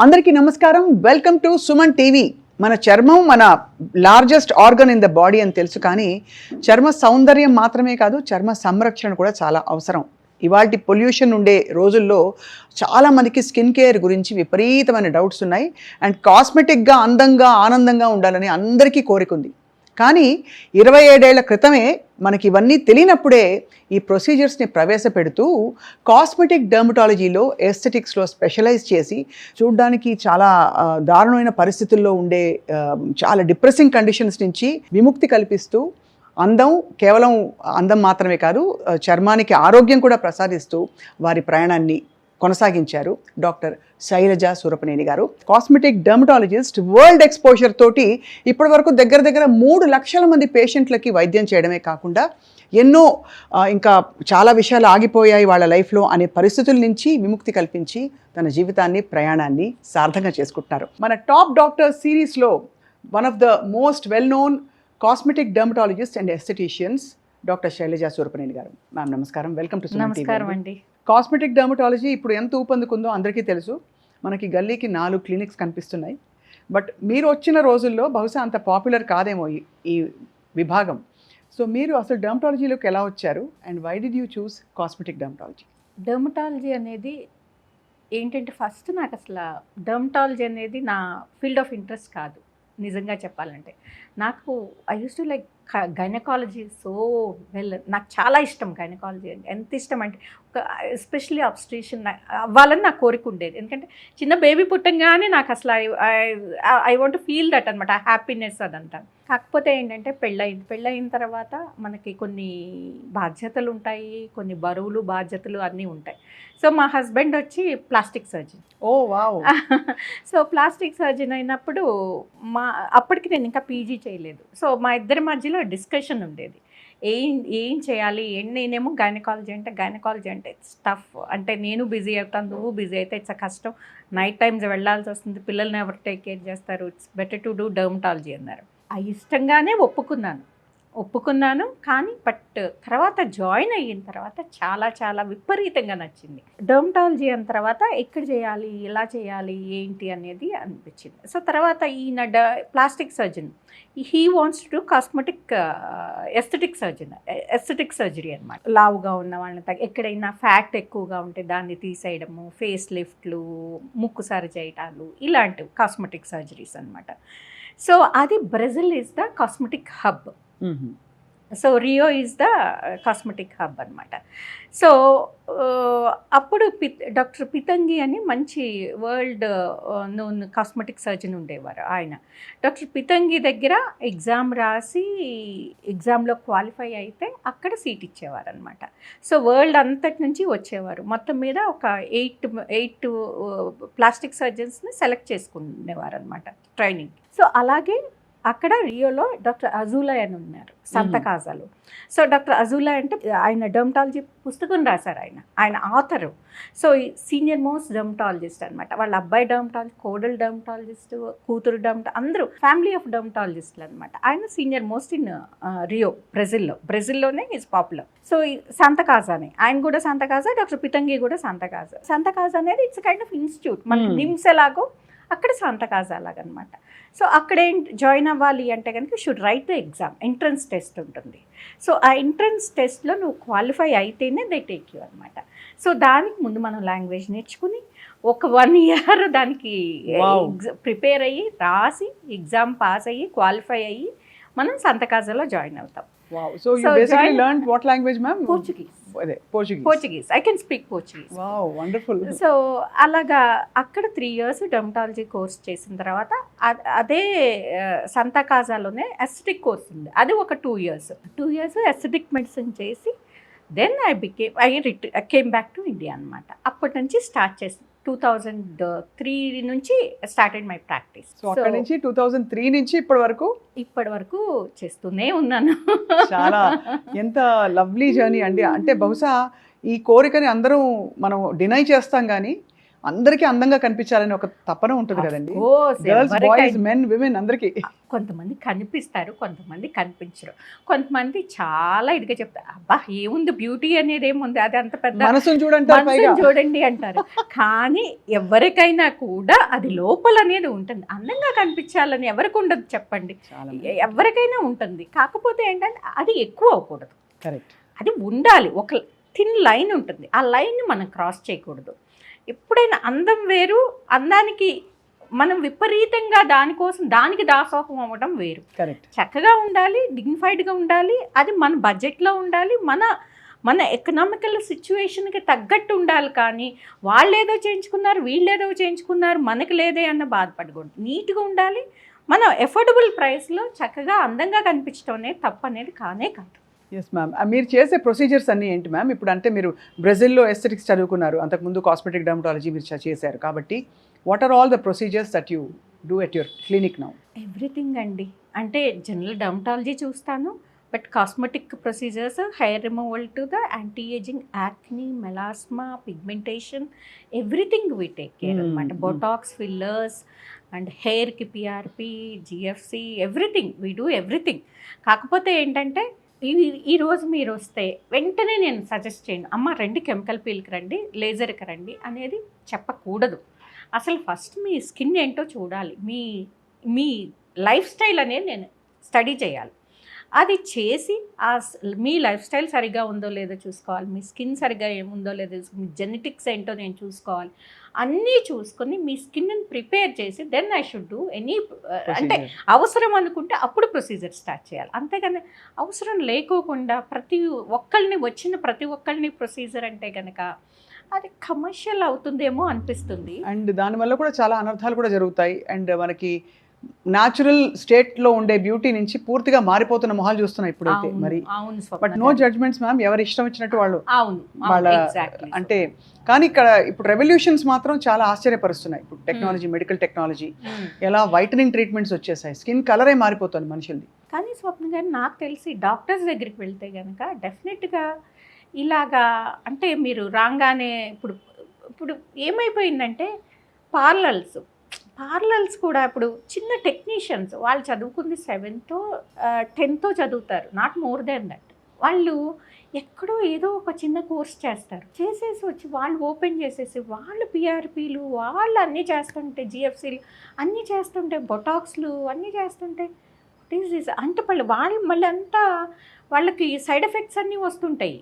అందరికీ నమస్కారం. Welcome to Suman TV. మన చర్మం మన largest organ in the body అని తెలుసు, కానీ చర్మ సౌందర్యం మాత్రమే కాదు, చర్మ సంరక్షణ కూడా చాలా అవసరం. ఇవాల్టి పొల్యూషన్ ఉండే రోజుల్లో చాలామందికి స్కిన్ కేర్ గురించి విపరీతమైన డౌట్స్ ఉన్నాయి. అండ్ కాస్మెటిక్గా అందంగా ఆనందంగా ఉండాలని అందరికీ కోరిక ఉంది. కానీ 27 ఏళ్ల క్రితమే మనకి ఇవన్నీ తెలియనప్పుడే ఈ ప్రొసీజర్స్ని ప్రవేశపెడుతూ కాస్మెటిక్ డర్మటాలజీలో ఎస్థెటిక్స్లో స్పెషలైజ్ చేసి చూడ్డానికి చాలా దారుణమైన పరిస్థితుల్లో ఉండే చాలా డిప్రెసింగ్ కండిషన్స్ నుంచి విముక్తి కల్పిస్తూ అందం కేవలం అందం మాత్రమే కాదు, చర్మానికి ఆరోగ్యం కూడా ప్రసాదిస్తూ వారి ప్రయాణాన్ని కొనసాగించారు డాక్టర్ శైలజ సూరపనేని గారు. Cosmetic dermatologist. వరల్డ్ ఎక్స్పోజర్ తోటి ఇప్పటి వరకు దగ్గర 3 లక్షల మంది పేషెంట్లకి వైద్యం చేయడమే కాకుండా ఎన్నో ఇంకా చాలా విషయాలు ఆగిపోయాయి వాళ్ళ లైఫ్లో అనే పరిస్థితుల నుంచి విముక్తి కల్పించి తన జీవితాన్ని ప్రయాణాన్ని సార్థకంగా చేసుకుంటున్నారు. మన టాప్ డాక్టర్ సిరీస్లో one of the most well known cosmetic dermatologist and aestheticians doctor Shailaja Surapaneni garu. Ma'am నమస్కారం, వెల్కమ్ టు సుమన్ టీవీ. నమస్కారం అండి. కాస్మెటిక్ డర్మటాలజీ ఇప్పుడు ఎంత ఊపందుకుందో అందరికీ తెలుసు. మనకి గల్లీకి 4 క్లినిక్స్ కనిపిస్తున్నాయి. బట్ మీరు వచ్చిన రోజుల్లో బహుశా అంత పాపులర్ కాదేమో ఈ విభాగం. సో మీరు అసలు డర్మటాలజీలోకి ఎలా వచ్చారు and why did you choose cosmetic dermatology? Dermatology అనేది ఏంటంటే, ఫస్ట్ నాకు అసలు డర్మటాలజీ అనేది నా ఫీల్డ్ ఆఫ్ ఇంట్రెస్ట్ కాదు. నిజంగా చెప్పాలంటే నాకు I use to like gynaecology so well. నాకు చాలా ఇష్టం గైనకాలజీ అంటే. ఎంత ఇష్టం అంటే ఒక ఎస్పెషలీ అబ్స్ట్రిషన్ అవ్వాలని నాకు కోరిక ఉండేది. ఎందుకంటే చిన్న బేబీ పుట్టంగానే నాకు అసలు I want to feel that అనమాట, హ్యాపీనెస్ అదంతా. కాకపోతే ఏంటంటే పెళ్ళయిన తర్వాత మనకి కొన్ని బాధ్యతలు ఉంటాయి, కొన్ని బరువులు బాధ్యతలు అన్నీ ఉంటాయి. సో మా హస్బెండ్ వచ్చి ప్లాస్టిక్ సర్జన్. ఓ వావ్. సో ప్లాస్టిక్ సర్జన్ అయినప్పుడు అప్పటికి నేను ఇంకా పీజీ చేయలేదు. సో మా ఇద్దరి మధ్యలో డిస్కషన్ ఉండేది, ఏం చేయాలి. నేనేమో గైనకాలజీ అంటే ఇట్స్ టఫ్. అంటే నేను బిజీ అవుతాను, నువ్వు బిజీ అయితే ఇట్స్ కష్టం. నైట్ టైమ్స్ వెళ్ళాల్సి వస్తుంది, పిల్లల్ని ఎవరు టేక్ కేర్ చేస్తారు, it's better to do dermatology అన్నారు. ఇష్టంగానే ఒప్పుకున్నాను. కానీ బట్ తర్వాత జాయిన్ అయిన తర్వాత చాలా విపరీతంగా నచ్చింది డర్మటాలజీ. అన్న తర్వాత ఎక్కడ చేయాలి, ఎలా చేయాలి, ఏంటి అనేది అనిపించింది. సో తర్వాత ఈయన plastic surgeon, he wants to do cosmetic aesthetic surgery అనమాట. లావుగా ఉన్న వాళ్ళని ఎక్కడైనా ఫ్యాట్ ఎక్కువగా ఉంటే దాన్ని తీసేయడము, ఫేస్ లిఫ్ట్లు, ముక్కు సరి చేయటాలు, ఇలాంటివి కాస్మెటిక్ సర్జరీస్ అనమాట. సో అది Brazil is the cosmetic hub. So Rio is the cosmetic hub అనమాట. సో అప్పుడు డాక్టర్ పితంగి అని మంచి వరల్డ్ నోన్ కాస్మెటిక్ సర్జన్ ఉండేవారు ఆయన. డాక్టర్ పితంగి దగ్గర ఎగ్జామ్ రాసి ఎగ్జామ్లో క్వాలిఫై అయితే అక్కడ సీట్ ఇచ్చేవారు అనమాట. సో వరల్డ్ అంతటి నుంచి వచ్చేవారు. మొత్తం మీద ఒక 8 ప్లాస్టిక్ సర్జన్స్ని సెలెక్ట్ చేసుకునేవారు అనమాట ట్రైనింగ్. సో అలాగే అక్కడ రియోలో డాక్టర్ అజూలా అని ఉన్నారు, సంతకాజాలో. సో డాక్టర్ అజూలా అంటే ఆయన డర్మటాలజీ పుస్తకం రాశారు, ఆయన author. So senior most dermatologist అనమాట. వాళ్ళ అబ్బాయి కోడలు డర్మటాలజిస్ట్, కూతురు అందరూ ఫ్యామిలీ ఆఫ్ డర్మటాలజిస్టులు అనమాట. ఆయన సీనియర్ మోస్ట్ ఇన్ రియో, బ్రెజిల్లోనే ఈజ్ పాపులర్. సో సంతకాజానే, ఆయన కూడా సంతకాజా, డాక్టర్ పితంగి కూడా సంతకాజా అనేది ఇట్స్ కైండ్ ఆఫ్ ఇన్స్టిట్యూట్. మనకి నిమ్స్ ఎలాగో అక్కడ సంతకాజా అలాగనమాట. సో అక్కడ జాయిన్ అవ్వాలి అంటే కనుక should write the exam, entrance test ఉంటుంది. సో ఆ ఎంట్రన్స్ టెస్ట్లో నువ్వు క్వాలిఫై అయితేనే దే టేక్ యూ అనమాట. సో దానికి ముందు మనం లాంగ్వేజ్ నేర్చుకుని ఒక 1 year దానికి ప్రిపేర్ అయ్యి రాసి ఎగ్జామ్ పాస్ అయ్యి క్వాలిఫై అయ్యి మనం సంతకాజాలో జాయిన్ అవుతాం. Wow. So you basically learned what language, ma'am? Portuguese. I can speak Portuguese. Wow, wonderful. So అలాగా అక్కడ 3 years డర్మటాలజీ కోర్స్ చేసిన తర్వాత అదే సంతకాజాలోనే ఎస్థెటిక్ కోర్స్ ఉంది, అది ఒక 2 years ఎస్థెటిక్ మెడిసిన్ చేసి then I came back to India అనమాట. అప్పటి నుంచి స్టార్ట్ చేసి 2003 నుంచి స్టార్టెడ్ మై ప్రాక్టీస్. సో అక్కడి నుంచి 2003 నుంచి ఇప్పటి వరకు చేస్తూనే ఉన్నాను. చాలా ఎంత లవ్లీ జర్నీ అండి. అంటే బహుశా ఈ కోరికని అందరం మనం డినై చేస్తాం, కానీ అందరికీ అందంగా కనిపించాలని ఒక తపన ఉంటుంది కదండి. Of course, గర్ల్స్, బాయ్స్, ఎవరికైనా మెన్, విమెన్ అందరికీ. కొంతమంది కనిపిస్తారు, కొంతమంది కనిపించరు. కొంతమంది చాలా ఇదిగా చెప్తారు, అబ్బా ఏముంది బ్యూటీ అనేది ఏముంది, అది అంత పెద్ద మనసుని చూడంటారు పైగా. మనసుని చూడండి అంటారు. కానీ ఎవరికైనా కూడా అది లోపల అనేది ఉంటుంది. అందంగా కనిపించాలని ఎవరికి ఉండదు చెప్పండి, చాలా ఎవరికైనా ఉంటుంది. కాకపోతే ఏంటంటే అది ఎక్కువ అవ్వకూడదు, కరెక్ట్. అది ఉండాలి. ఒక థిన్ లైన్ ఉంటుంది, ఆ లైన్ని మనం క్రాస్ చేయకూడదు. ఎప్పుడైనా అందం వేరు, అందానికి మనం విపరీతంగా దానికి దాసోహం అవ్వడం వేరు. కరెక్ట్. చక్కగా ఉండాలి, డిగ్నిఫైడ్గా ఉండాలి, అది మన బడ్జెట్లో ఉండాలి, మన ఎకనామికల్ సిచ్యువేషన్కి తగ్గట్టు ఉండాలి. కానీ వాళ్ళేదో చేయించుకున్నారు, వీళ్ళేదో చేయించుకున్నారు, మనకి లేదే అన్న బాధపడకూడదు. నీట్గా ఉండాలి, మనం ఎఫోర్డబుల్ ప్రైస్లో చక్కగా అందంగా కనిపించడం అనేది తప్పు అనేది కానే కాదు. Yes ma'am. మీరు చేసే ప్రొసీజర్స్ అన్నీ ఏంటి మ్యామ్? ఇప్పుడు అంటే మీరు బ్రెజిల్లో ఎస్థెటిక్స్ చదువుకున్నారు, అంతకుముందు కాస్మెటిక్ డర్మటాలజీ మీరు చేశారు కాబట్టి what are all the procedures that you do at your clinic now? Everything అండి. అంటే జనరల్ డర్మటాలజీ చూస్తాను, but cosmetic procedures, hair removal to the anti aging, acne, melasma, pigmentation, everything we take care అనమాట. Botox, fillers and హెయిర్కి PRP, GFC, everything we do everything. కాకపోతే ఏంటంటే ఈరోజు మీరు వస్తే వెంటనే నేను సజెస్ట్ చేయను, అమ్మ రండి కెమికల్ పీల్కి రండి, లేజర్కి రండి అనేది చెప్పకూడదు. అసలు ఫస్ట్ మీ స్కిన్ ఏంటో చూడాలి, మీ లైఫ్ స్టైల్ అనేది నేను స్టడీ చేయాలి. అది చేసి మీ లైఫ్ స్టైల్ సరిగ్గా ఉందో లేదో చూసుకోవాలి, మీ స్కిన్ సరిగ్గా ఏముందో లేదో, మీ జెనెటిక్స్ ఏంటో నేను చూసుకోవాలి. అన్నీ చూసుకొని మీ స్కిన్ని ప్రిపేర్ చేసి then I should do any, అంటే అవసరం అనుకుంటే అప్పుడు ప్రొసీజర్ స్టార్ట్ చేయాలి. అంతేగాని అవసరం లేకోకుండా వచ్చిన ప్రతి ఒక్కళ్ళని ప్రొసీజర్ అంటే కనుక అది కమర్షియల్ అవుతుందేమో అనిపిస్తుంది. అండ్ దానివల్ల కూడా చాలా అనర్థాలు కూడా జరుగుతాయి. అండ్ మనకి న్యాచురల్ స్టేట్లో ఉండే బ్యూటీ నుంచి పూర్తిగా మారిపోతున్న మొహాలు చూస్తున్నాయి ఇప్పుడైతే. మరి బట్ నో జడ్జ్మెంట్స్ మ్యామ్, ఎవరు ఇష్టం వచ్చినట్టు వాళ్ళు వాళ్ళ అంటే. కానీ ఇక్కడ ఇప్పుడు రెవల్యూషన్స్ మాత్రం చాలా ఆశ్చర్యపరుస్తున్నాయి. ఇప్పుడు టెక్నాలజీ, మెడికల్ టెక్నాలజీ, ఎలా వైటనింగ్ ట్రీట్మెంట్స్ వచ్చేసాయి, స్కిన్ కలరే మారిపోతుంది మనుషులది. కానీ స్వప్న గారు నాకు తెలిసి డాక్టర్స్ దగ్గరికి వెళ్తే కనుక డెఫినెట్గా ఇలాగా, అంటే మీరు రాగానే ఇప్పుడు ఏమైపోయిందంటే పార్లర్స్ కూడా ఇప్పుడు చిన్న టెక్నీషియన్స్ వాళ్ళు చదువుకుంది 7th, 10th చదువుతారు, నాట్ మోర్ దెన్ దట్. వాళ్ళు ఎక్కడో ఏదో ఒక చిన్న కోర్స్ చేసేసి వచ్చి వాళ్ళు ఓపెన్ చేసేసి వాళ్ళు పిఆర్పీలు వాళ్ళు అన్నీ చేస్తుంటే, జిఎఫ్సీలు అన్నీ చేస్తుంటే, బొటాక్స్లు అన్నీ చేస్తుంటే అంటే వాళ్ళు మళ్ళీ అంతా వాళ్ళకి సైడ్ ఎఫెక్ట్స్ అన్నీ వస్తుంటాయి.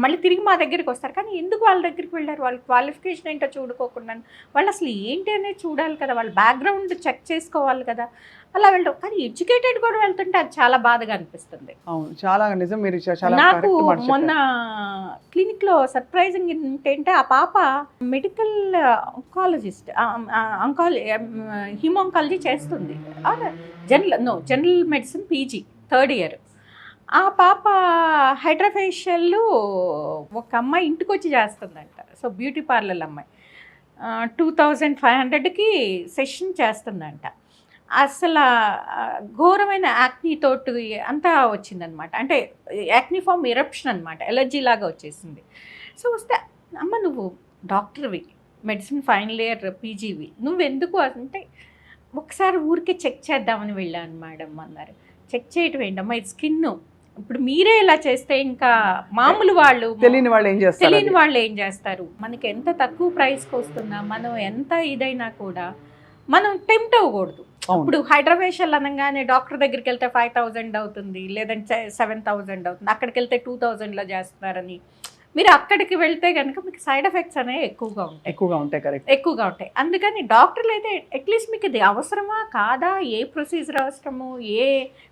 మళ్ళీ తిరిగి మా దగ్గరికి వస్తారు. కానీ ఎందుకు వాళ్ళ దగ్గరికి వెళ్ళారు? వాళ్ళ క్వాలిఫికేషన్ ఏంటో చూడుకోకుండా వాళ్ళు అసలు ఏంటి అనేది చూడాలి కదా, వాళ్ళ బ్యాక్గ్రౌండ్ చెక్ చేసుకోవాలి కదా, అలా వెళ్ళడం. కానీ ఎడ్యుకేటెడ్ కూడా వెళ్తుంటే అది చాలా బాధగా అనిపిస్తుంది. అవును, చాలా నిజం. మీరు నాకు మొన్న క్లినిక్లో సర్ప్రైజింగ్ ఏంటంటే ఆ పాప మెడికల్ ఆంకాలజిస్ట్, హిమాంకాలజీ చేస్తుంది, general medicine PG 3rd year. ఆ పాప హైడ్రాఫేషియల్ ఒక అమ్మాయి ఇంటికి వచ్చి చేస్తుందంట. సో బ్యూటీ పార్లర్ అమ్మాయి 2500కి సెషన్ చేస్తుందంట. అసలు ఘోరమైన యాక్నీ తోటి అంతా వచ్చిందనమాట. అంటే యాక్నీ ఫామ్ ఎరప్షన్ అనమాట, ఎలర్జీ లాగా వచ్చేసింది. సో వస్తే అమ్మ నువ్వు డాక్టర్వి, మెడిసిన్ ఫైనల్ ఇయర్ పీజీవి, నువ్వెందుకు అంటే ఒకసారి ఊరికే చెక్ చేద్దామని వెళ్ళాను మేడం అన్నారు. చెక్ చేయటం ఏంటమ్మా, ఇది స్కిన్, ఇప్పుడు మీరే ఇలా చేస్తే ఇంకా మామూలు వాళ్ళు తెలియని వాళ్ళు ఏం చేస్తారు? మనకి ఎంత తక్కువ ప్రైస్కి వస్తున్నా, మనం ఎంత ఇదైనా కూడా మనం టెంప్ట్ అవ్వకూడదు. ఇప్పుడు హైడ్రాఫేషియల్ అనగానే డాక్టర్ దగ్గరికి వెళ్తే 5000 అవుతుంది, లేదంటే 7000 అవుతుంది, అక్కడికి వెళ్తే 2000లో చేస్తున్నారని మీరు అక్కడికి వెళ్తే కనుక మీకు సైడ్ ఎఫెక్ట్స్ అనేవి ఎక్కువగా ఉంటాయి. అందుకని డాక్టర్లు అయితే అట్లీస్ట్ మీకు ఇది అవసరమా కాదా, ఏ ప్రొసీజర్ అవసరము,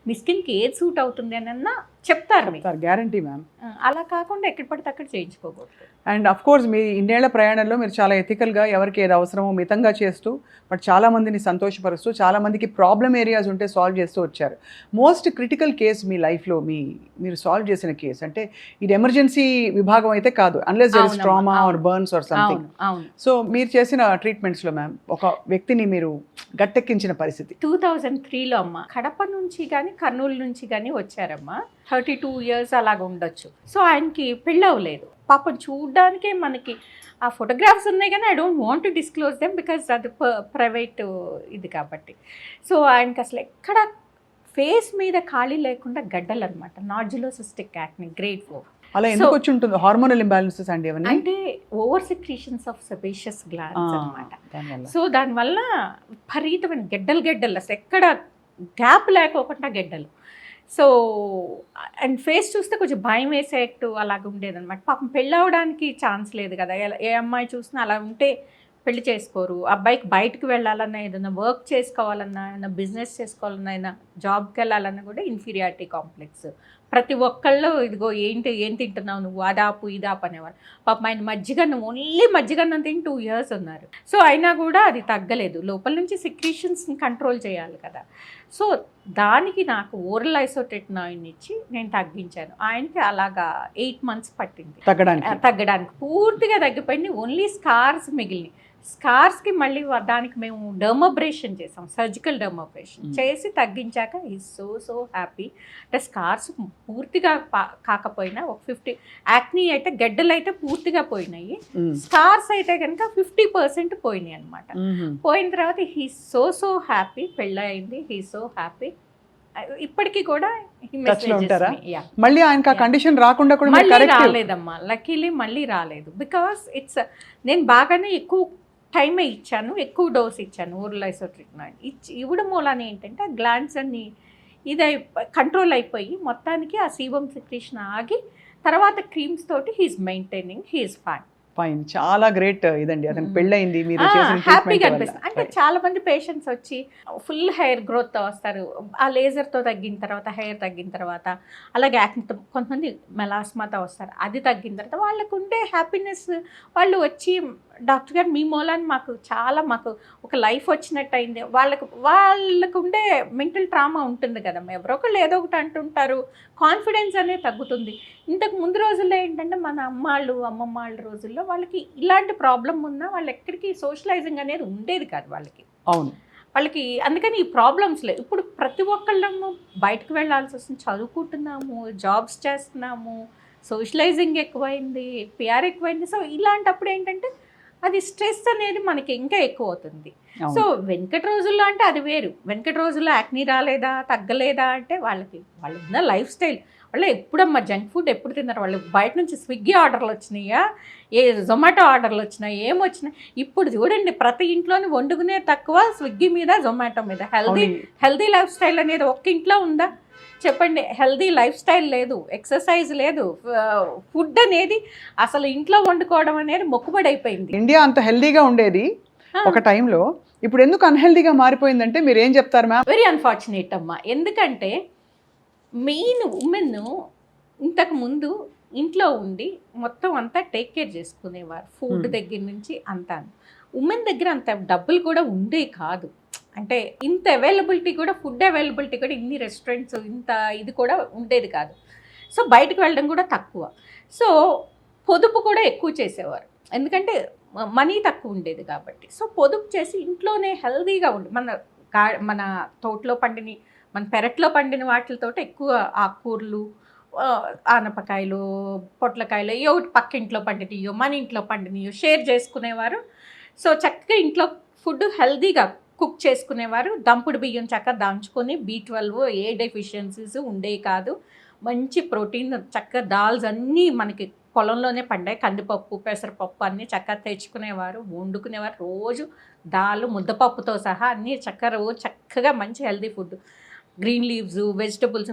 మీ స్కిన్కి ఏది సూట్ అవుతుంది అని చెప్తారు, గ్యారంటీ మ్యామ్. అలా కాకుండా ఎక్కడ పడితే అక్కడ చేయించుకోకూడదు. అండ్ అఫ్ కోర్స్ మీ ఇన్నేళ్ల ప్రయాణంలో మీరు చాలా ఎథికల్గా ఎవరికి ఏది అవసరమో మితంగా చేస్తూ, బట్ చాలా మందిని సంతోషపరుస్తూ, చాలా మందికి ప్రాబ్లమ్ ఏరియాస్ ఉంటే సాల్వ్ చేస్తూ వచ్చారు. మోస్ట్ క్రిటికల్ కేసు మీ లైఫ్లో మీరు సాల్వ్ చేసిన కేసు అంటే ఇది ఎమర్జెన్సీ విభాగం అయితే కాదు, unless there is trauma or burns or something. So మీరు చేసిన ట్రీట్మెంట్స్లో మ్యామ్ ఒక వ్యక్తిని మీరు గట్టెక్కించిన పరిస్థితి? 2003లో అమ్మ కడప నుంచి కానీ కర్నూలు నుంచి కానీ వచ్చారమ్మా. 32 years అలాగ ఉండొచ్చు. సో ఆయనకి పెళ్ళి అవ్వలేదు, పాపం చూడ్డానికే మనకి ఆ ఫోటోగ్రాఫ్స్ ఉన్నాయి కానీ I don't want to disclose them because అది ప్రైవేట్ ఇది కాబట్టి. సో ఆయనకి అసలు ఎక్కడ ఫేస్ మీద ఖాళీ లేకుండా గడ్డలు అనమాట, నాడ్యులోసిస్టిక్ యాక్ని గ్రేడ్ 4. అలా ఎందుకు వచ్చి ఉంటుంది? హార్మోనల్ ఇంబ్యాలెన్సెస్ అండి అవన్నీ, అంటే over secretions of sebaceous glands అనమాట. సో దానివల్ల విపరీతమైన గడ్డలు అసలు ఎక్కడ గ్యాప్ లేకోకుండా గడ్డలు. సో అండ్ ఫేస్ చూస్తే కొంచెం భయం వేసేట్టు అలాగ ఉండేదన్నమాట. పాపం పెళ్ళి అవ్వడానికి ఛాన్స్ లేదు కదా, ఏ అమ్మాయి చూసినా అలా ఉంటే పెళ్లి చేసుకోరు. అబ్బాయికి బయటకు వెళ్ళాలన్నా, ఏదైనా వర్క్ చేసుకోవాలన్నా, ఏదైనా బిజినెస్ చేసుకోవాలన్నా, ఏదైనా జాబ్కి వెళ్ళాలన్నా కూడా ఇన్ఫీరియారిటీ కాంప్లెక్స్. ప్రతి ఒక్కళ్ళు ఇదిగో ఏం తింటున్నావు నువ్వు, అదాపు ఇదాపు అనేవారు. పాపం ఆయన మజ్జిగన్నం, ఓన్లీ మజ్జిగన్నం తిని 2 years ఉన్నారు. సో అయినా కూడా అది తగ్గలేదు. లోపల నుంచి సెక్రీషన్స్ని కంట్రోల్ చేయాలి కదా. సో దానికి నాకు ఓరల్ ఐసోటెట్నాయిన్ ఇచ్చి నేను తగ్గించాను. ఆయనకి అలాగా 8 months పట్టింది తగ్గడానికి. పూర్తిగా తగ్గిపోయింది, ఓన్లీ స్కార్స్ మిగిలినాయి. స్కార్స్కి మళ్ళీ దానికి మేము డర్మబ్రేషన్ చేసాం, సర్జికల్ డర్మబ్రేషన్ చేసి తగ్గించాక ఈజ్ సో హ్యాపీ. అంటే స్కార్స్ పూర్తిగా కాకపోయినా ఒక 50, యాక్నీ అయితే గడ్డలు అయితే పూర్తిగా పోయినాయి, స్కార్స్ అయితే కనుక 50% పోయినాయి అనమాట. పోయిన తర్వాత హీ సో హ్యాపీ, పెళ్ళయింది, హీ సో హ్యాపీ. ఇప్పటికీ కూడా మళ్ళీ ఆయనకి ఆ కండిషన్ రాకుండా కూడా మళ్ళీ రాలేదమ్మా, లక్కీలీ మళ్ళీ రాలేదు. బికాస్ నేను బాగానే ఎక్కువ టైమే ఇచ్చాను, ఎక్కువ డోస్ ఇచ్చాను ఓరల్ ఐసోట్రిక్నాయిన్ ఇవ్వడం మూలాన ఏంటంటే ఆ గ్లాండ్స్ అన్ని కంట్రోల్ అయిపోయి మొత్తానికి ఆ సీబమ్ సెక్రీషన్ ఆగి తర్వాత క్రీమ్స్ తోటి హీఈస్ మెయింటైనింగ్, హీఈస్ ఫైన్. చాలా గ్రేట్ ఇదండి. అతను పెళ్ళయింది, మీరు హ్యాపీగా అనిపిస్తుంది. అంటే చాలా మంది పేషెంట్స్ వచ్చి ఫుల్ హెయిర్ గ్రోత్ వస్తారు, ఆ లేజర్తో తగ్గిన తర్వాత, హెయిర్ తగ్గిన తర్వాత, అలాగే యాక్నితో కొంతమంది మెలాస్మాతో వస్తారు, అది తగ్గిన తర్వాత వాళ్ళకు ఉండే హ్యాపీనెస్. వాళ్ళు వచ్చి డాక్టర్ గారు మీ మూలాన్ని మాకు ఒక లైఫ్ వచ్చినట్టు అయింది. వాళ్ళకు ఉండే మెంటల్ ట్రామా ఉంటుంది కదమ్మా, ఎవరో ఒకళ్ళు ఏదో ఒకటి అంటుంటారు, కాన్ఫిడెన్స్ అనేది తగ్గుతుంది. ఇంతకు ముందు రోజుల్లో ఏంటంటే మన అమ్మమ్మ వాళ్ళ రోజుల్లో వాళ్ళకి ఇలాంటి ప్రాబ్లం ఉన్నా వాళ్ళు ఎక్కడికి సోషలైజింగ్ అనేది ఉండేది కాదు వాళ్ళకి. అవును, వాళ్ళకి అందుకని ఈ ప్రాబ్లమ్స్ లేవు. ఇప్పుడు ప్రతి ఒక్కళ్ళము బయటకు వెళ్ళాల్సి వస్తుంది, చదువుకుంటున్నాము, జాబ్స్ చేస్తున్నాము, సోషలైజింగ్ ఎక్కువైంది, పిఆర్ ఎక్కువైంది. సో ఇలాంటప్పుడు ఏంటంటే అది స్ట్రెస్ అనేది మనకి ఇంకా ఎక్కువ అవుతుంది. సో వెనకటి రోజుల్లో అంటే అది వేరు. వెనకటి రోజుల్లో యాక్నీ రాలేదా, తగ్గలేదా అంటే వాళ్ళు ఉన్న లైఫ్ స్టైల్. వాళ్ళు ఎప్పుడమ్మా జంక్ ఫుడ్ ఎప్పుడు తిన్నారు? వాళ్ళు బయట నుంచి స్విగ్గీ ఆర్డర్లు వచ్చినాయా, జొమాటో ఆర్డర్లు వచ్చినాయి, ఏమొచ్చినాయి? ఇప్పుడు చూడండి ప్రతి ఇంట్లోని వండుకునే తక్కువ, స్విగ్గీ మీద, జొమాటో మీద. హెల్దీ లైఫ్ స్టైల్ అనేది ఒక్క ఇంట్లో ఉందా చెప్పండి? హెల్దీ లైఫ్ స్టైల్ లేదు, ఎక్సర్సైజ్ లేదు, ఫుడ్ అనేది అసలు ఇంట్లో వండుకోవడం అనేది మొక్కుబడి అయిపోయింది. ఇండియా అంత హెల్దీగా ఉండేది ఒక టైంలో, ఇప్పుడు ఎందుకు అన్హెల్దీగా మారిపోయిందంటే మీరు ఏం చెప్తారు మ్యామ్? వెరీ అన్ఫార్చునేట్ అమ్మా. ఎందుకంటే మెయిన్ ఉమెన్ ఇంతకు ముందు ఇంట్లో ఉండి మొత్తం అంతా టేక్ కేర్ చేసుకునేవారు, ఫుడ్ దగ్గర నుంచి అంతా. ఉమెన్ దగ్గర అంత డబ్బులు కూడా ఉండే కాదు, అంటే ఇంత అవైలబిలిటీ కూడా, ఫుడ్ అవైలబిలిటీ కూడా, ఇన్ని రెస్టారెంట్స్ ఇంత ఇది కూడా ఉండేది కాదు. సో బయటకు వెళ్ళడం కూడా తక్కువ. సో పొదుపు కూడా ఎక్కువ చేసేవారు, ఎందుకంటే మనీ తక్కువ ఉండేది కాబట్టి. సో పొదుపు చేసి ఇంట్లోనే హెల్దీగా ఉండి మన తోటలో పండిని, మన పెరట్లో పండిన వాటితో ఎక్కువ ఆకుకూరలు, ఆనపకాయలు, పొట్లకాయలు, ఏ ఒకటి పక్కింట్లో పండినయో మన ఇంట్లో పండినయో షేర్ చేసుకునేవారు. సో చక్కగా ఇంట్లో ఫుడ్ హెల్దీగా కుక్ చేసుకునేవారు. దంపుడు బియ్యం చక్కగా దంచుకొని, B12 ఏ డెఫిషియన్సీస్ ఉండేవి కాదు, మంచి ప్రోటీన్ చక్కగా దాల్స్ అన్నీ మనకి పొలంలోనే పండాయి, కందిపప్పు, పెసరపప్పు అన్నీ చక్కగా తెచ్చుకునేవారు, వండుకునేవారు. రోజు దాల్ ముద్దపప్పుతో సహా అన్నీ చక్కగా రోజు చక్కగా మంచి healthy food, green leaves, vegetables,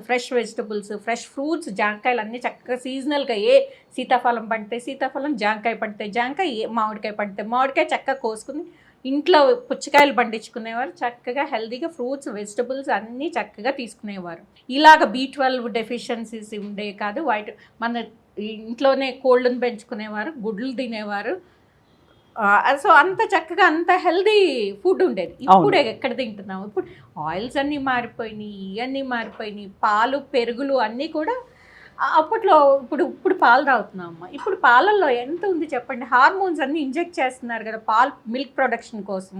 fresh fruits, జాంకాయలు అన్నీ చక్కగా సీజనల్గా. ఏ సీతాఫలం పండితే సీతాఫలం, జాంకాయ పండితే జాంకాయ, మామిడికాయ పండితే మామిడికాయ చక్కగా కోసుకుని ఇంట్లో పుచ్చకాయలు పండించుకునేవారు. చక్కగా హెల్దీగా ఫ్రూట్స్, వెజిటబుల్స్ అన్నీ చక్కగా తీసుకునేవారు. ఇలాగ B12 డెఫిషియన్సీస్ ఉండేవి కాదు. మన ఇంట్లోనే కోళ్ళను పెంచుకునేవారు, గుడ్లు తినేవారు. సో అంత చక్కగా అంత హెల్దీ ఫుడ్ ఉండేది. ఇప్పుడు ఎక్కడ తింటున్నాము? ఇప్పుడు ఆయిల్స్ అన్నీ మారిపోయినాయి, ఇవన్నీ మారిపోయినాయి, పాలు, పెరుగులు అన్నీ కూడా అప్పట్లో ఇప్పుడు పాలు తాగుతున్నాం అమ్మ. ఇప్పుడు పాలల్లో ఎంత ఉంది చెప్పండి, హార్మోన్స్ అన్నీ ఇంజెక్ట్ చేస్తున్నారు కదా, మిల్క్ ప్రొడక్షన్ కోసం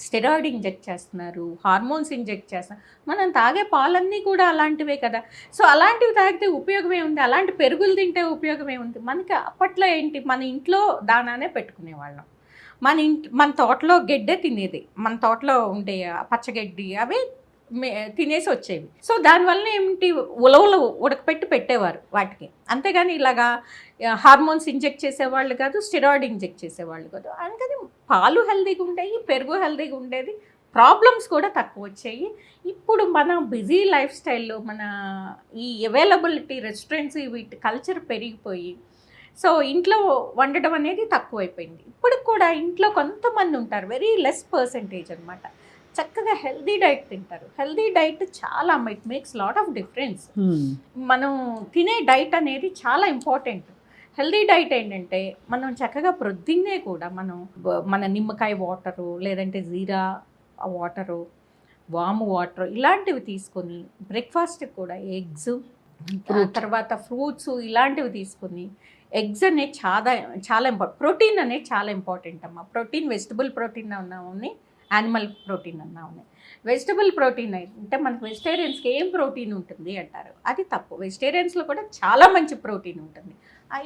స్టెరాయిడ్ ఇంజెక్ట్ చేస్తున్నారు, హార్మోన్స్ ఇంజెక్ట్ చేస్తున్నారు. మనం తాగే పాలన్నీ కూడా అలాంటివే కదా. సో అలాంటివి తాగితే ఉపయోగమే ఉంది, అలాంటి పెరుగులు తింటే ఉపయోగమే ఉంది. మనకి అప్పట్లో ఏంటి, మన ఇంట్లో దానానే పెట్టుకునేవాళ్ళం. మన తోటలో గెడ్డే తినేది, మన తోటలో ఉండే పచ్చగడ్డి అవే తినేసి వచ్చేవి. సో దానివల్ల ఏమిటి, ఉలవలు ఉడకపెట్టి పెట్టేవారు వాటికి, అంతేగాని ఇలాగా హార్మోన్స్ ఇంజెక్ట్ చేసేవాళ్ళు కాదు, స్టెరాయిడ్ ఇంజెక్ట్ చేసేవాళ్ళు కాదు. అందుకని పాలు హెల్దీగా ఉండేవి, పెరుగు హెల్దీగా ఉండేది, ప్రాబ్లమ్స్ కూడా తక్కువ వచ్చాయి. ఇప్పుడు మన బిజీ లైఫ్ స్టైల్లో మన ఈ అవైలబిలిటీ రెస్టారెంట్స్ వీటి కల్చర్ పెరిగిపోయి సో ఇంట్లో వండడం అనేది తక్కువైపోయింది. ఇప్పుడు కూడా ఇంట్లో కొంతమంది ఉంటారు, వెరీ లెస్ పర్సెంటేజ్ అనమాట, చక్కగా హెల్దీ డైట్ తింటారు. హెల్దీ డైట్ చాలా it makes lot of difference. మనం తినే డైట్ అనేది చాలా ఇంపార్టెంట్. హెల్దీ డైట్ ఏంటంటే మనం చక్కగా ప్రొద్దున్నే కూడా మన నిమ్మకాయ వాటరు, లేదంటే జీరా వాటరు, వాము వాటర్ ఇలాంటివి తీసుకొని, బ్రేక్ఫాస్ట్కి కూడా ఎగ్స్, తర్వాత ఫ్రూట్స్ ఇలాంటివి తీసుకొని, ఎగ్స్ అనేది చాలా చాలా ఇంపార్టెంట్. ప్రోటీన్ అనేది చాలా ఇంపార్టెంట్ అమ్మ. ప్రోటీన్ వెజిటబుల్ ప్రోటీన్ ఉన్నాయి, యానిమల్ ప్రోటీన్ ఉన్నాయి. వెజిటబుల్ ప్రోటీన్ అంటే మనకు వెజిటేరియన్స్కి ఏం ప్రోటీన్ ఉంటుంది అంటారు, అది తప్పు. వెజిటేరియన్స్లో కూడా చాలా మంచి ప్రోటీన్ ఉంటుంది.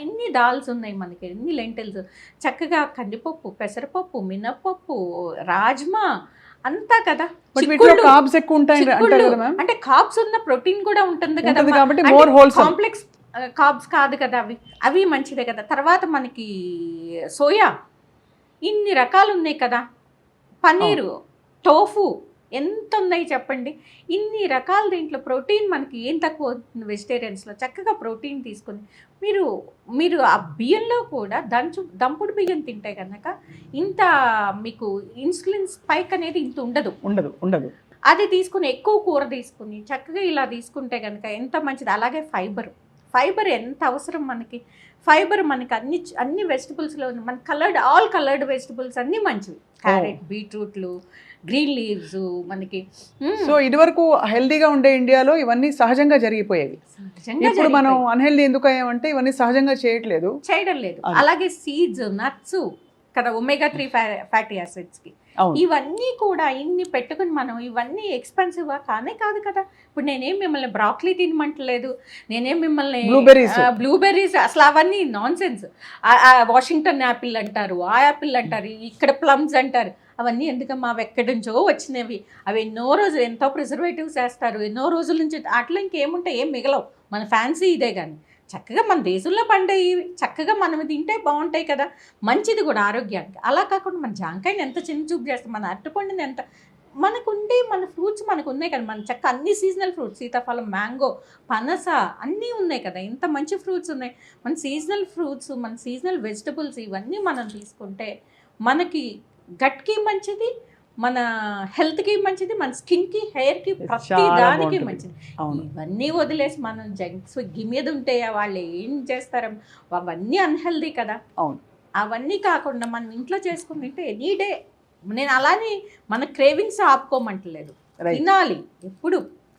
ఎన్ని దాల్స్ ఉన్నాయి మనకి, ఎన్ని లెంటిల్స్, చక్కగా కందిపప్పు, పెసరపప్పు, మినప్పప్పు, రాజ్మా అంతా కదా. అంటే కార్బ్స్ ఉన్న ప్రోటీన్ కూడా ఉంటుంది కదా, కాంప్లెక్స్ కార్బ్స్ కాదు కదా అవి మంచిదే కదా. తర్వాత మనకి సోయా, ఇన్ని రకాలు ఉన్నాయి కదా, పన్నీరు, టోఫు, ఎంత ఉన్నాయి చెప్పండి, ఇన్ని రకాల. దీంట్లో ప్రోటీన్ మనకి ఏం తక్కువ అవుతుంది వెజిటేరియన్స్లో. చక్కగా ప్రోటీన్ తీసుకొని మీరు ఆ బియ్యంలో కూడా దంపుడు బియ్యం తింటే కనుక ఇంత మీకు ఇన్సులిన్ స్పైక్ అనేది ఇంత ఉండదు. అది తీసుకుని ఎక్కువ కూర తీసుకుని చక్కగా ఇలా తీసుకుంటే కనుక ఎంత మంచిది. అలాగే ఫైబర్ ఎంత అవసరం మనకి. ఫైబర్ మనకి అన్ని వెజిటబుల్స్లో ఉంది. మన ఆల్ కలర్డ్ వెజిటబుల్స్ అన్నీ మంచివి. క్యారెట్, బీట్రూట్లు, గ్రీన్ లీవ్స్ మనకి. సో ఇదివరకు హెల్దీగా ఉండే ఇండియాలో ఇవన్నీ సహజంగా జరిగిపోయేవి. ఇప్పుడు మనం అన్హెల్దీ ఎందుకు అయ్యామంటే ఇవన్నీ సహజంగా చేయడం లేదు. అలాగే సీడ్స్, నట్స్ కదా, ఒమేగా 3 ఫ్యాటీ యాసిడ్స్కి ఇవన్నీ కూడా ఇన్ని పెట్టుకుని మనం ఇవన్నీ ఎక్స్పెన్సివ్గా కాదు కదా. ఇప్పుడు నేనేం మిమ్మల్ని బ్రాక్లీ తినమంటలేదు, నేనేం మిమ్మల్ని బ్లూబెర్రీస్ అసలు అవన్నీ నాన్ సెన్స్. వాషింగ్టన్ యాపిల్ అంటారు, ఆ యాపిల్ అంటారు, ఇక్కడ ప్లమ్స్ అంటారు, అవన్నీ ఎందుకమ్మా, అవి ఎక్కడి నుంచో వచ్చినవి. అవి ఎంతో ప్రిజర్వేటివ్స్ వేస్తారు, ఎన్నో రోజుల నుంచి. అట్లా ఇంకేముంటాయి, ఏం మిగలవు. మన ఫ్యాన్సీ ఇదే కానీ చక్కగా మన దేశంలో పండేవి చక్కగా మనం తింటే బాగుంటాయి కదా, మంచిది కూడా ఆరోగ్యానికి. అలా కాకుండా మన జాంకాయని ఎంత చిన్న చూపు చేస్తాం, మన అరటిపండుని ఎంత మన ఫ్రూట్స్ మనకు ఉన్నాయి కదా, మన చక్క అన్ని సీజనల్ ఫ్రూట్స్, సీతాఫలం, మ్యాంగో, పనస అన్నీ ఉన్నాయి కదా, ఇంత మంచి ఫ్రూట్స్ ఉన్నాయి. మన సీజనల్ ఫ్రూట్స్, మన సీజనల్ వెజిటబుల్స్ ఇవన్నీ మనం తీసుకుంటే మనకి గట్కి మంచిది, మన హెల్త్కి మంచిది, మన స్కిన్కి, హెయిర్కి, ప్రతి దానికి మంచిది. ఇవన్నీ వదిలేసి మనం జంక్స్ మీద ఉంటే వాళ్ళు ఏం చేస్తారు, అవన్నీ అన్హెల్దీ కదా. అవన్నీ కాకుండా మనం ఇంట్లో చేసుకుని తింటే ఎనీ డే, నేను అలానే మన క్రేవింగ్స్ ఆపుకోమంటలేదు, తినాలి. ఎప్పుడు